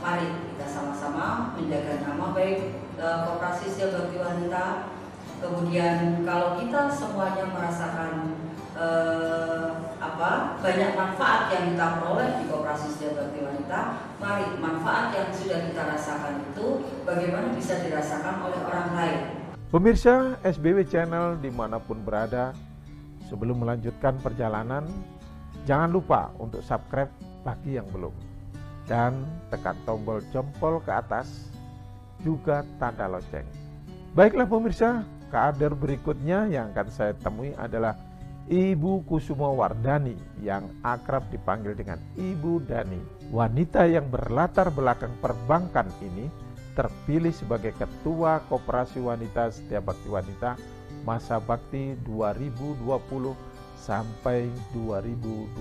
mari kita sama-sama menjaga nama baik koperasi Setiap Bakti Wanita. Kemudian kalau kita semuanya merasakan banyak manfaat yang kita peroleh di koperasi Setiap Bakti Wanita, mari manfaat yang sudah kita rasakan itu bagaimana bisa dirasakan oleh orang lain. Pemirsa SBW Channel dimanapun berada, sebelum melanjutkan perjalanan, jangan lupa untuk subscribe bagi yang belum, dan tekan tombol jempol ke atas, juga tanda lonceng. Baiklah pemirsa, kader berikutnya yang akan saya temui adalah Ibu Kusuma Wardani yang akrab dipanggil dengan Ibu Dani. Wanita yang berlatar belakang perbankan ini terpilih sebagai Ketua Koperasi Wanita Setiap Bakti Wanita masa bakti 2020 sampai 2022.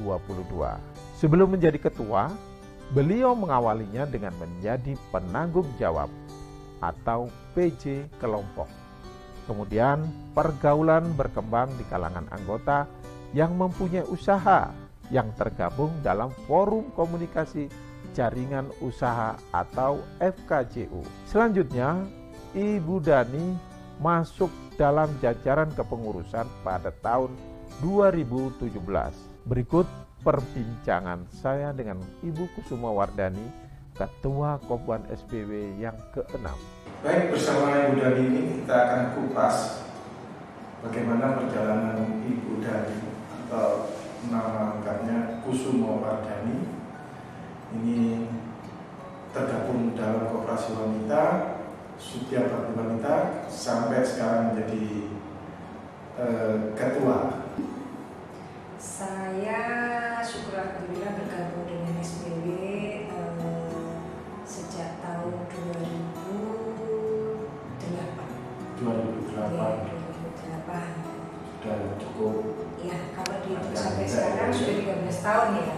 Sebelum menjadi ketua, beliau mengawalinya dengan menjadi penanggung jawab atau PJ kelompok. Kemudian pergaulan berkembang di kalangan anggota yang mempunyai usaha yang tergabung dalam Forum Komunikasi Jaringan Usaha atau FKJU. Selanjutnya, Ibu Dani masuk dalam jajaran kepengurusan pada tahun 2017. Berikut perbincangan saya dengan Ibu Kusuma Wardani, Ketua Kopwan SBW yang ke-6. Baik, bersama Ibu Dani ini kita akan kupas bagaimana perjalanan Ibu Dani atau nama lengkapnya Kusuma Wardani ini tergabung dalam Koperasi Wanita Setiap Bakti Wanita sampai sekarang menjadi ketua. Saya syukur alhamdulillah bergabung dengan SBW sejak tahun 2008. Sudah cukup. Ya, kalau dihitung sampai sekarang sudah 13 tahun ya.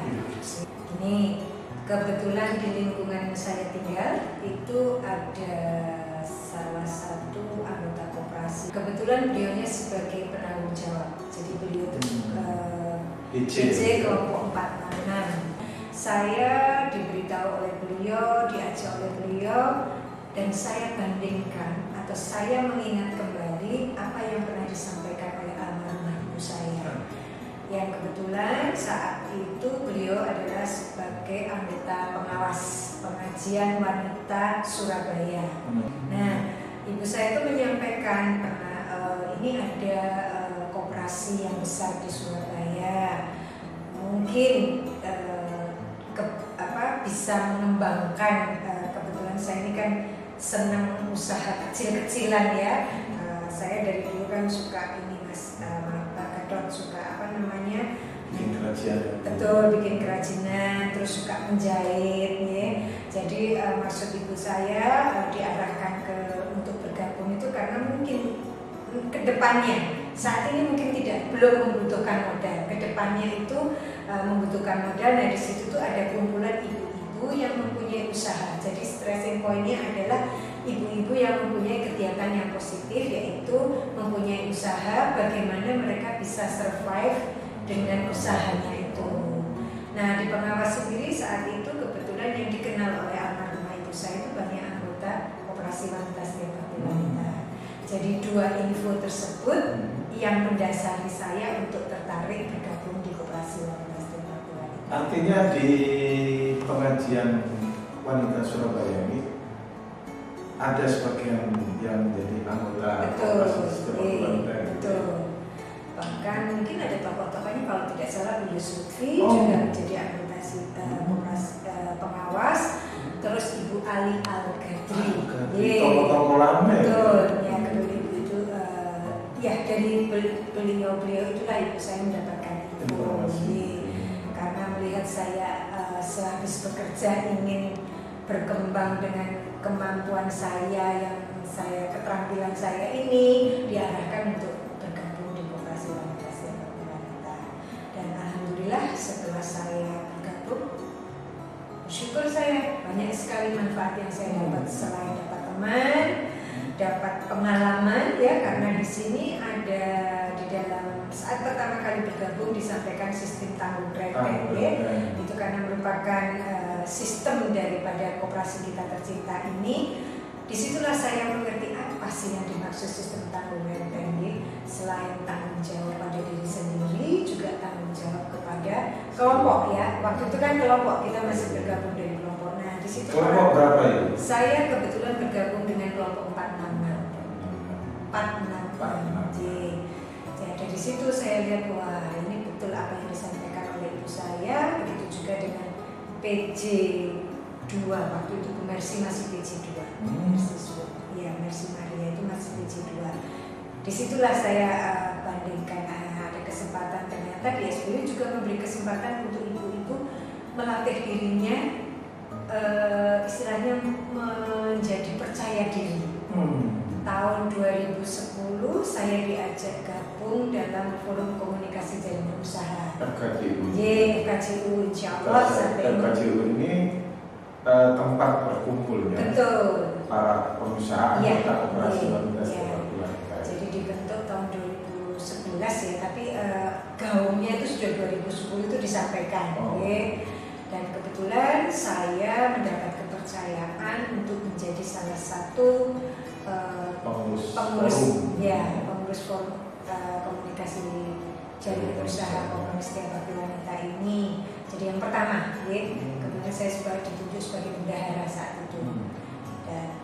Ini kebetulan di lingkungan saya tinggal itu ada salah satu anggota koperasi. Kebetulan beliaunya sebagai penanggung jawab. Jadi beliau itu PJ kelompok 466. Saya diberitahu oleh beliau, diajak oleh beliau, dan saya bandingkan atau saya mengingat kembali apa yang pernah disampaikan oleh almarhumah ibu saya, yang kebetulan saat itu beliau adalah sebagai anggota pengawas pengajian wanita Surabaya. Nah, ibu saya itu menyampaikan ini ada koperasi yang besar di Surabaya, mungkin bisa mengembangkan. Kebetulan saya ini kan senang usaha kecil-kecilan ya. Saya dari dulu kan suka ini Mas Pak Gatot, suka bikin kerajinan. Betul, bikin kerajinan, terus suka menjahit ya. Jadi maksud ibu saya diarahkan untuk bergabung itu karena mungkin kedepannya saat ini mungkin belum membutuhkan modal. Kedepannya itu membutuhkan modal. Nah di situ tuh ada kumpulan ibu-ibu yang mempunyai usaha. Jadi stressing pointnya adalah ibu-ibu yang mempunyai kegiatan yang positif, yaitu mempunyai usaha, bagaimana mereka bisa survive dengan usahanya itu. Nah di pengawas sendiri saat itu kebetulan yang dikenal oleh almarhumah ibu saya itu banyak anggota Koperasi Wanita Setiap Bakti Wanita. Jadi 2 info tersebut yang mendasari saya untuk tertarik bergabung di Koperasi Wanita Setiap Bakti Wanita. Artinya di pengajian wanita Surabaya ini ada sebagian yang menjadi anggota Koperasi Setiap Bakti Wanita. Betul. Bahkan mungkin ada tokoh-tokohnya, kalau tidak salah Beliau Sufi juga menjadi anggota pengawas. Terus Ibu Ali Al-Gadri, tokoh-tokoh lama ya. Betul, ya Ya, dari beliau itulah ibu saya mendapatkan informasi. Karena melihat saya sehabis bekerja ingin berkembang dengan kemampuan saya keterampilan saya ini, diarahkan untuk bergabung di Koperasi Wanita Setiap Bakti Wanita. Dan alhamdulillah setelah saya bergabung, bersyukur saya banyak sekali manfaat yang saya dapat, selain dapat teman, dapat pengalaman ya, karena di sini ada di dalam saat pertama kali bergabung disampaikan sistem tanggung renteng ya. Itu karena merupakan sistem daripada koperasi kita tercinta ini. Disitulah saya mengerti apa sih yang dimaksud sistem tanggung renteng ya. Selain tanggung jawab pada diri sendiri, juga tanggung jawab kepada kelompok ya. Waktu itu kan kelompok, kita masih bergabung dari kelompok. Nah di situ Kelompok berapa itu? saya kebetulan bergabung dengan kelompok 466. Ya, dari situ saya lihat wah ini betul apa yang disampaikan oleh ibu saya. Begitu juga dengan PJ 2, waktu itu Bu Mercy masih PJ 2. Ya, Mercy Maria itu masih PJ 2. Disitulah saya bandingkan ada kesempatan, ternyata di SBW juga memberi kesempatan untuk ibu-ibu melatih dirinya, istilahnya menjadi percaya diri. Tahun 2010 saya diajak gabung dalam forum komunikasi jaringan usaha FKJU. FKJU insya Allah sampai FKJU ini tempat berkumpulnya betul para pengusaha ya, anggota Koperasi ya, Wanita ya. Setiap Bakti Wanita. Jadi dibentuk tahun 2011 ya, tapi gaungnya itu sudah 2010 itu disampaikan. Ya. Dan kebetulan saya mendapat kepercayaan untuk menjadi salah satu pengurus forum komunikasi jaringan usaha Koperasi Setiap Bakti Wanita ini. Jadi yang pertama, ya, kemudian saya ditunjuk sebagai bendahara saat itu. Dan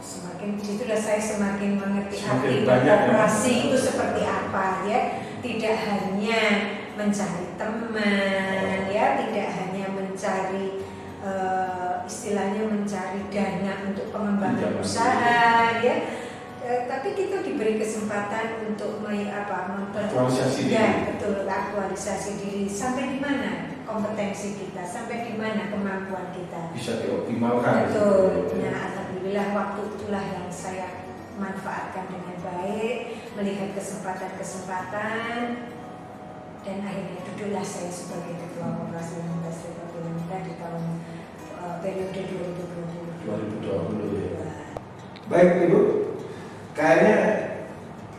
semakin disitulah saya semakin mengerti arti koperasi itu seperti apa ya. Tidak hanya mencari teman, ya, tidak hanya mencari istilahnya mencari dana untuk pengembangan usaha ya, tapi kita diberi kesempatan untuk aktualisasi diri. Ya, betul, aktualisasi diri sampai di mana kompetensi kita, sampai di mana kemampuan kita bisa dioptimalkan. Betul. Nah, alhamdulillah waktu itulah yang saya manfaatkan dengan baik, melihat kesempatan-kesempatan, dan akhirnya duduklah saya sebagai ketua Koperasi Wanita Setiap Bakti Wanita di tahun periode 2020 ya. Baik Ibu, kayaknya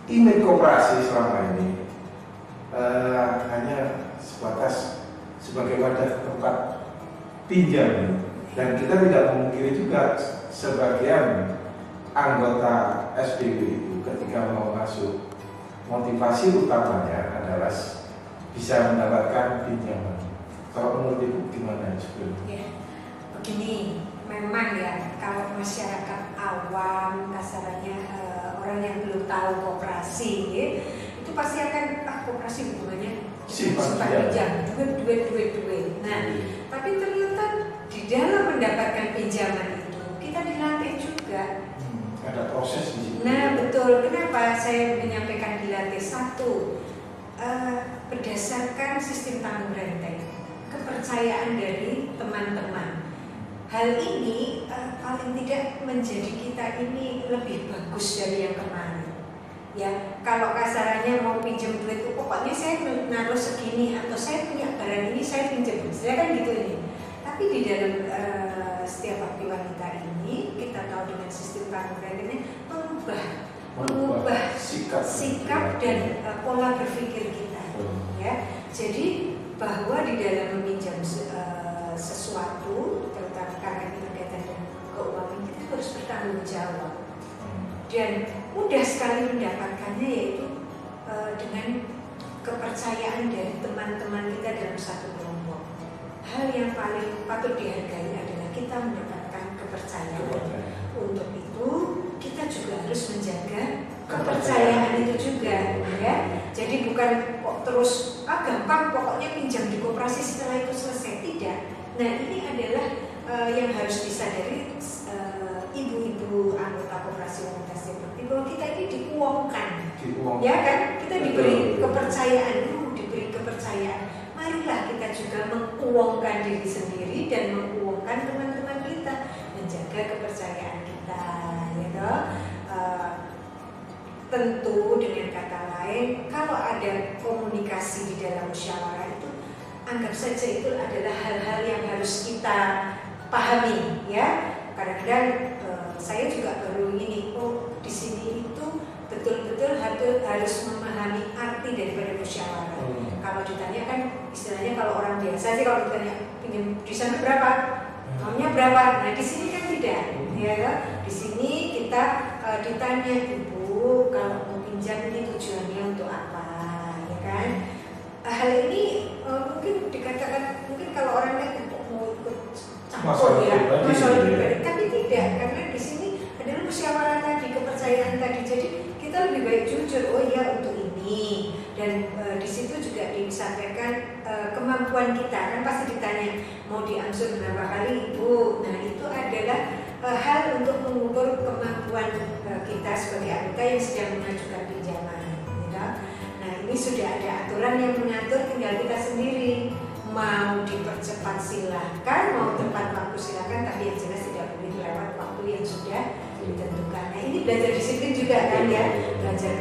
image koperasi selama ini hanya sebatas sebagai wadah tempat pinjam, dan kita tidak memungkiri juga sebagian anggota SBW itu ketika mau masuk motivasi utamanya adalah bisa mendapatkan pinjaman. Kalau menurut Ibu gimana sebelumnya? Ya, begini, memang ya kalau masyarakat awam kasarannya orang yang belum tahu koperasi ya, itu pasti akan koperasi hubungannya simpan pinjam, duit. Nah, tapi ternyata di dalam mendapatkan pinjaman itu kita dilatih juga. Ada proses di situ. Nah, betul. Kenapa saya menyampaikan dilatih? Satu, berdasarkan sistem tanggung renteng, kepercayaan dari teman-teman. Hal ini paling tidak menjadi kita ini lebih bagus dari yang kemarin. Ya, kalau kasarannya mau pinjam duit itu pokoknya saya naruh segini atau saya punya barang ini saya pinjam, saya kan gitu ini. Tapi di dalam Setiap Bakti Wanita ini kita tahu dengan sistem tanggung rentengnya mengubah sikap dan pola berpikir kita. Ya, jadi bahwa di dalam meminjam sesuatu, terutama karena ini berkaitan dengan keuangan, kita harus bertanggung jawab. Dan mudah sekali mendapatkannya, yaitu dengan kepercayaan dari teman-teman kita dalam satu kelompok. Hal yang paling patut dihargai adalah kita mendapatkan kepercayaan. Untuk itu kita juga harus menjaga kepercayaan itu juga, ya. Jadi bukan kok terus gampang pokoknya pinjam di koperasi setelah itu selesai, tidak. Nah, ini adalah yang harus disadari ibu-ibu anggota Koperasi Wanita Setiap Bakti, bahwa kita ini dikuongkan Ya kan, kita diberi Betul. kepercayaan, diberi kepercayaan. Marilah kita juga menguangkan diri sendiri dan menguangkan teman-teman kita, menjaga kepercayaan kita, gitu. Tentu dengan kata lain, kalau ada komunikasi di dalam musyawarah itu, anggap saja itu adalah hal-hal yang harus kita pahami, ya. Kadang-kadang saya juga baru ini, di sini itu betul-betul harus memahami arti daripada musyawarah. Kalau ditanya kan, istilahnya kalau orang biasa sih kalau ditanya pinjam di sana berapa, maunya berapa. Nah di sini kan tidak, ya. Di sini kita ditanya, ibu kalau mau pinjam ini tujuannya untuk apa, ya kan? Hal ini mungkin dikatakan, mungkin kalau orang kan mau ikut campur ya, masalah pribadi, tapi tidak, karena di sini adalah musyawarah tadi, kepercayaan tadi. Jadi kita lebih baik jujur, oh iya untuk ini, dan di situ juga disampaikan kemampuan kita, kan pasti ditanya mau diangsur berapa kali ibu. Nah itu adalah hal untuk mengukur kemampuan kita sebagai anggota yang sedang mengajukan pinjaman, ya. Nah ini sudah ada aturan yang mengatur, tinggal kita sendiri mau dipercepat silahkan, mau tepat waktu silahkan, tapi yang jelas tidak boleh lewat waktu yang sudah ditentukan. Nah ini belajar disiplin juga kan ya, belajar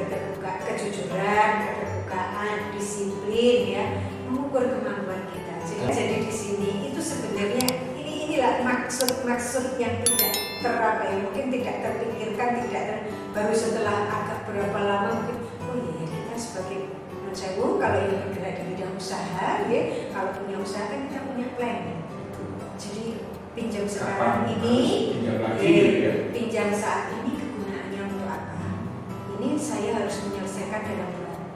kejujuran, keterbukaan, disiplin ya, mengukur kemampuan kita. Jadi di sini itu sebenarnya inilah maksud yang tidak mungkin tidak terpikirkan, baru setelah agak berapa lama mungkin, oh iya kita sebagai manusia, kalau yang bergerak di bidang usaha, ya, kalau punya usaha kan kita punya plan. Jadi pinjam sekarang pinjam saat ini kegunaannya untuk apa? Ini saya harus menyelesaikan dalam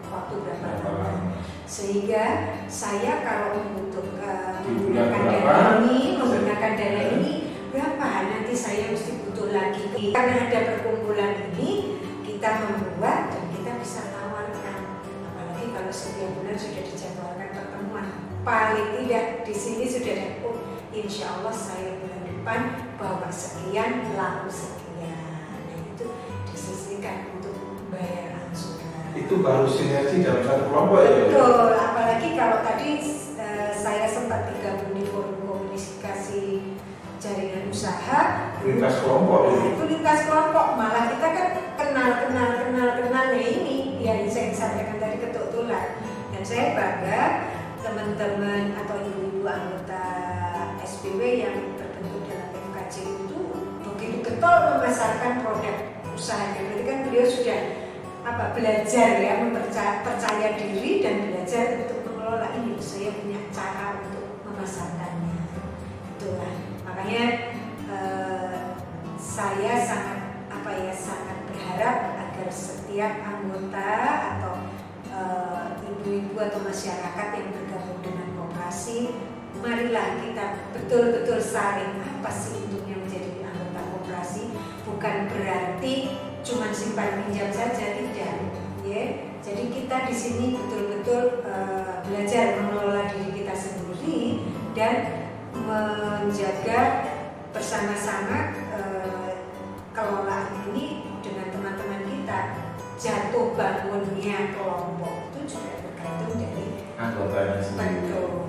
waktu berapa lama? Sehingga saya kalau menggunakan dana ini berapa? Nanti saya mesti butuh lagi. Karena ada perkumpulan ini, kita membuat dan kita bisa tawarkan. Apalagi kalau setiap bulan sudah dijadwalkan pertemuan, paling tidak di sini sudah ada, insya Allah saya bulan depan bawa sekian, laku sekian. Nah itu disisihkan untuk bayar angsuran. Itu baru sinergi dalam satu kelompok ya? Betul, apalagi kalau tadi saya sempat digabung di forum komunikasi jaringan usaha. Lintas kelompok ya? Itu lintas kelompok, malah kita kan kenal ya ini yang saya sampaikan tadi, ketuk tular. Dan saya bangga teman-teman atau ibu-ibu anggota SPW yang terbentuk dalam FKJ itu begitu getol memasarkan produk usahanya. Berarti kan beliau sudah belajar ya, percaya diri dan belajar untuk mengelola ini. Saya punya cara untuk memasarkannya. Itulah makanya saya sangat berharap agar setiap anggota atau ibu-ibu atau masyarakat yang bergabung dengan koperasi, marilah kita betul-betul saling apa sih untungnya menjadi anggota koperasi. Bukan berarti cuma simpan pinjam saja, tidak, ya. Jadi kita di sini betul-betul belajar mengelola diri kita sendiri dan menjaga bersama-sama kelolaan ini dengan teman-teman kita. Jatuh bangunnya kelompok itu juga tergantung dari anggotanya sendiri. Betul.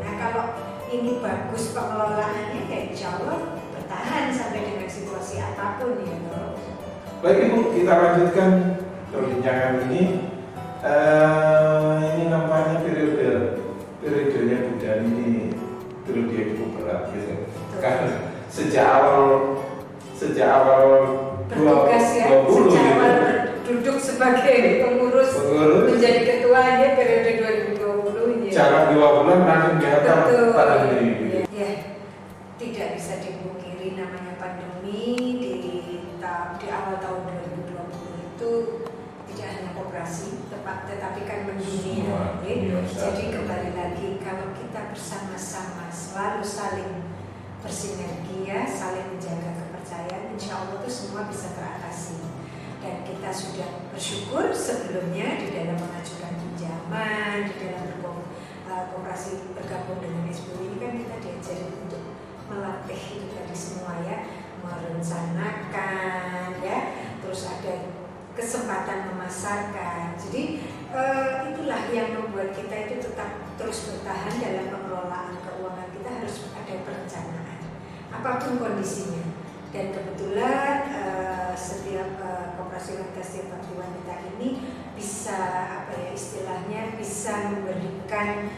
Nah kalau ini bagus pengelolaannya, ya insya Allah bertahan sampai dengan situasi apapun ya. Baik Ibu, kita lanjutkan perbincangan ini. Ini nampaknya periodenya Bu Dani ini periode yang cukup berat gitu. Karena sejak awal bertugas ya, sejak awal duduk sebagai pengurus menjadi ketuanya periode 2020 ya. Jarak 2 bulan langsung dihantar pandemi. Ya, tidak bisa dipungkiri namanya pandemi di awal tahun 2020 itu tidak hanya koperasi, tetapi kan mendunia. Jadi kembali lagi, kalau kita bersama-sama selalu saling bersinergi ya, saling menjaga kepercayaan, insya Allah itu semua bisa teratasi. Dan kita sudah bersyukur sebelumnya di dalam mengajukan pinjaman, di dalam koperasi bergabung dengan SPW ini kan kita diajarin untuk melatih itu tadi semua ya, merencanakan ya, terus ada kesempatan memasarkan. Jadi itulah yang membuat kita itu tetap terus bertahan dalam pengelolaan keuangan. Kita harus ada perencanaan apapun kondisinya. Dan kebetulan setiap koperasi wanita setiap bakti wanita ini bisa istilahnya bisa memberikan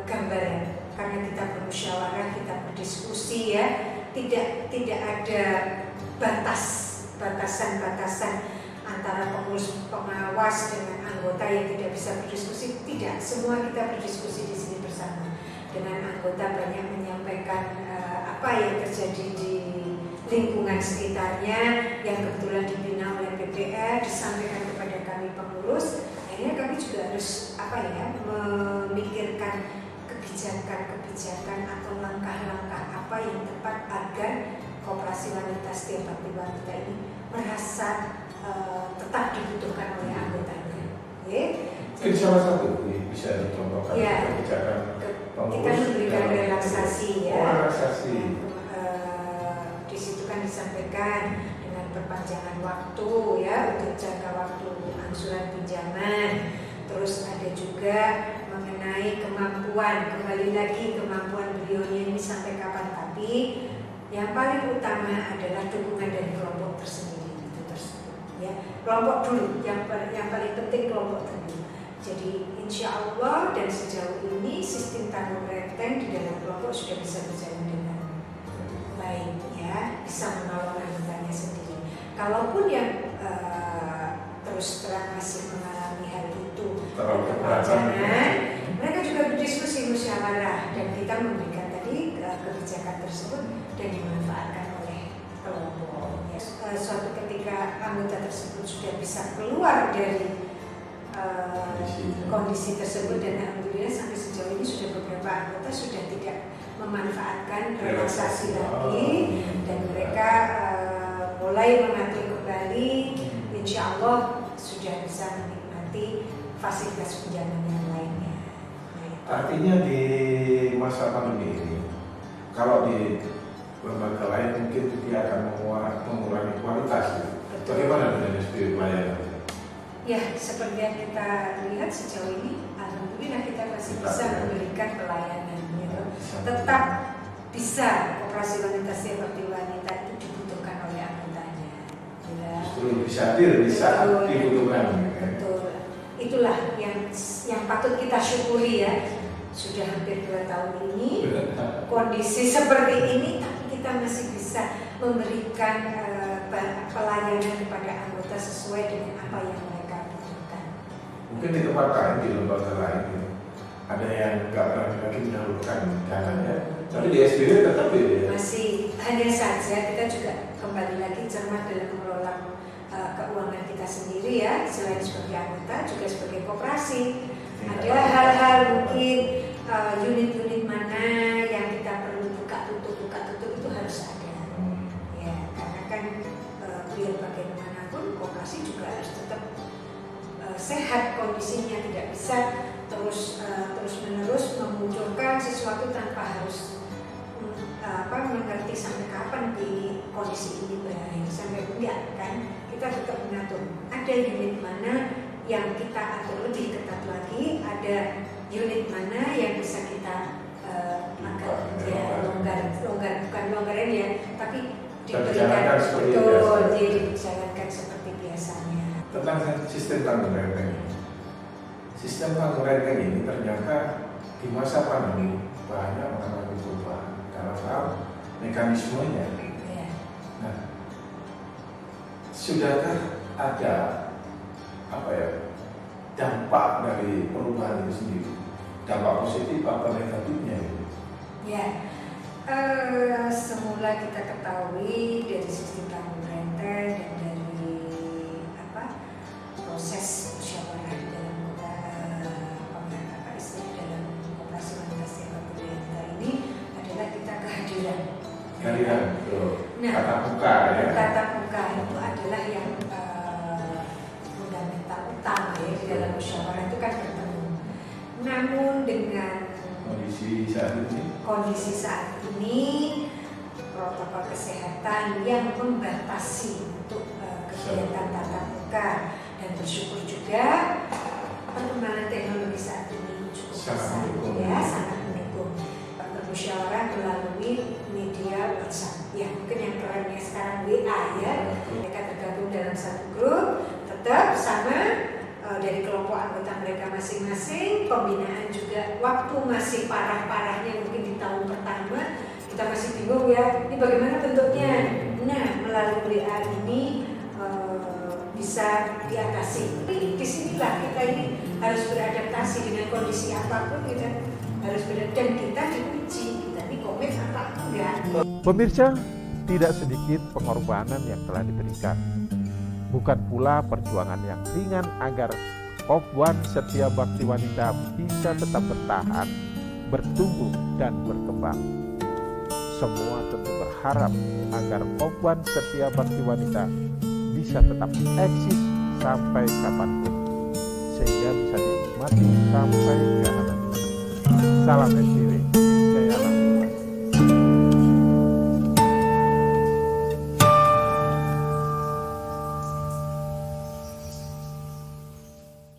gambaran, karena kita bermusyawarah, kita berdiskusi ya, tidak ada batasan antara pengurus pengawas dengan anggota yang tidak bisa berdiskusi. Tidak, semua kita berdiskusi di sini bersama. Dengan anggota banyak menyampaikan apa yang terjadi di lingkungan sekitarnya yang kebetulan dibina oleh PPR, disampaikan kepada kami pengurus. Akhirnya kami juga harus memikirkan kebijakan atau langkah-langkah apa yang tepat agar koperasi wanita setiap bakti wanita ini merasa tetap dibutuhkan oleh anggotanya. Mungkin salah satu bisa dicontohkan kebijakan pengurus. Kita memberikan relaksasi ya. Relaksasi. Di situ kan disampaikan dengan perpanjangan waktu ya untuk jangka waktu angsuran pinjaman. Terus ada juga mengenai kemampuan, kembali lagi kemampuan beliaunya ini sampai kapan, tapi yang paling utama adalah dukungan dari kelompok tersendiri itu tersebut. Ya, kelompok dulu, yang paling penting kelompok dulu. Jadi insya Allah dan sejauh ini sistem tanggung renteng di dalam kelompok sudah bisa berjalan dengan baik ya, bisa menolong anggotanya sendiri. Kalaupun yang terus terang masih mengalami hal itu kewajaran, mereka juga berdiskusi musyawarah dan kita memberikan tadi kebijakan tersebut dan dimanfaatkan oleh kelompok. Ya, suatu ketika anggota tersebut sudah bisa keluar dari kondisi tersebut dan alhamdulillah sampai sejauh ini sudah beberapa anggota sudah tidak memanfaatkan relaksasi lagi dan mereka mulai mengatur kembali, insya Allah sudah bisa menikmati fasilitas pinjaman yang lainnya. Artinya di masa pandemi ini, kalau di lembaga lain mungkin dia akan mengurangi kualitas. Bagaimana dengan SPU pelayanan? Ya, seperti yang kita lihat sejauh ini, alhamdulillah kita masih bisa memberikan pelayanan. Gitu. Tetap bisa koperasi wanita setiap bakti wanita itu dibutuhkan oleh anggotanya. Ya. Justru bisa hadir di saat dibutuhkan. Betul. Itulah yang patut kita syukuri ya. Sudah hampir 2 tahun ini kondisi seperti ini, tapi kita masih bisa memberikan pelayanan kepada anggota sesuai dengan apa yang mereka butuhkan. Mungkin di tempat lain, di lembaga lain ada yang nggak berani lagi menyalurkan dananya, tapi di SBY tetap ya. Masih, hanya saja kita juga kembali lagi cermat dalam mengelola keuangan kita sendiri ya, selain sebagai anggota juga sebagai koperasi. Ada hal-hal mungkin unit-unit mana yang kita perlu buka tutup itu harus ada. Ya, karena kan biar bagaimanapun koperasi juga harus tetap sehat kondisinya, tidak bisa terus-menerus memunculkan sesuatu tanpa harus mengerti sampai kapan di kondisi ini berakhir, sampai enggak kan kita tetap mengatur. Ada unit mana yang kita atur lebih ketat lagi, ada unit mana yang bisa kita agak bukan longgaran ya, tapi diberikan betul, dijalankan seperti biasanya. Tentang sistem tanggung renteng ini. Sistem tanggung renteng ini ternyata di masa pandemi banyak mengalami perubahan dalam hal mekanismenya. Ya. Nah, sudahkah ada dampak dari perubahan itu sendiri? Dampak positif atau negatifnya? Ya, semula kita ketahui dari sistem tanggung renteng dan dari proses musyawarah dalam dalam koperasi wanita setiap bakti wanita ini adalah kita kehadiran. Nah, tatap muka ya. Tatap muka itu adalah yang fundamental utama ya di dalam musyawarah itu kan bertemu. Namun dengan kondisi saat ini protokol kesehatan yang membatasi untuk kegiatan tatap muka, dan bersyukur juga perkembangan teknologi saat ini cukup besar, ya, sangat mendukung. Bermusyawarah melalui media WhatsApp, ya mungkin yang kerennya sekarang WA, ya, mereka tergabung dalam satu grup, tetap sama dari kelompok anggota mereka masing-masing. Pembinaan juga waktu masih parah-parahnya mungkin di tahun pertama kita masih bingung, ya ini bagaimana bentuknya. Nah, melalui WA ini bisa diatasi. Disinilah kita ini harus beradaptasi dengan kondisi apapun, kita harus beradaptasi, dan kita diuji, kita ini komit apa enggak. Pemirsa, tidak sedikit pengorbanan yang telah diberikan. Bukan pula perjuangan yang ringan agar Opwan Setia Bakti Wanita bisa tetap bertahan, bertumbuh, dan berkembang. Semua tentu berharap agar Opwan Setia Bakti Wanita bisa tetap eksis sampai kapanpun, sehingga bisa dinikmati sampai ke anak. Salam SBW.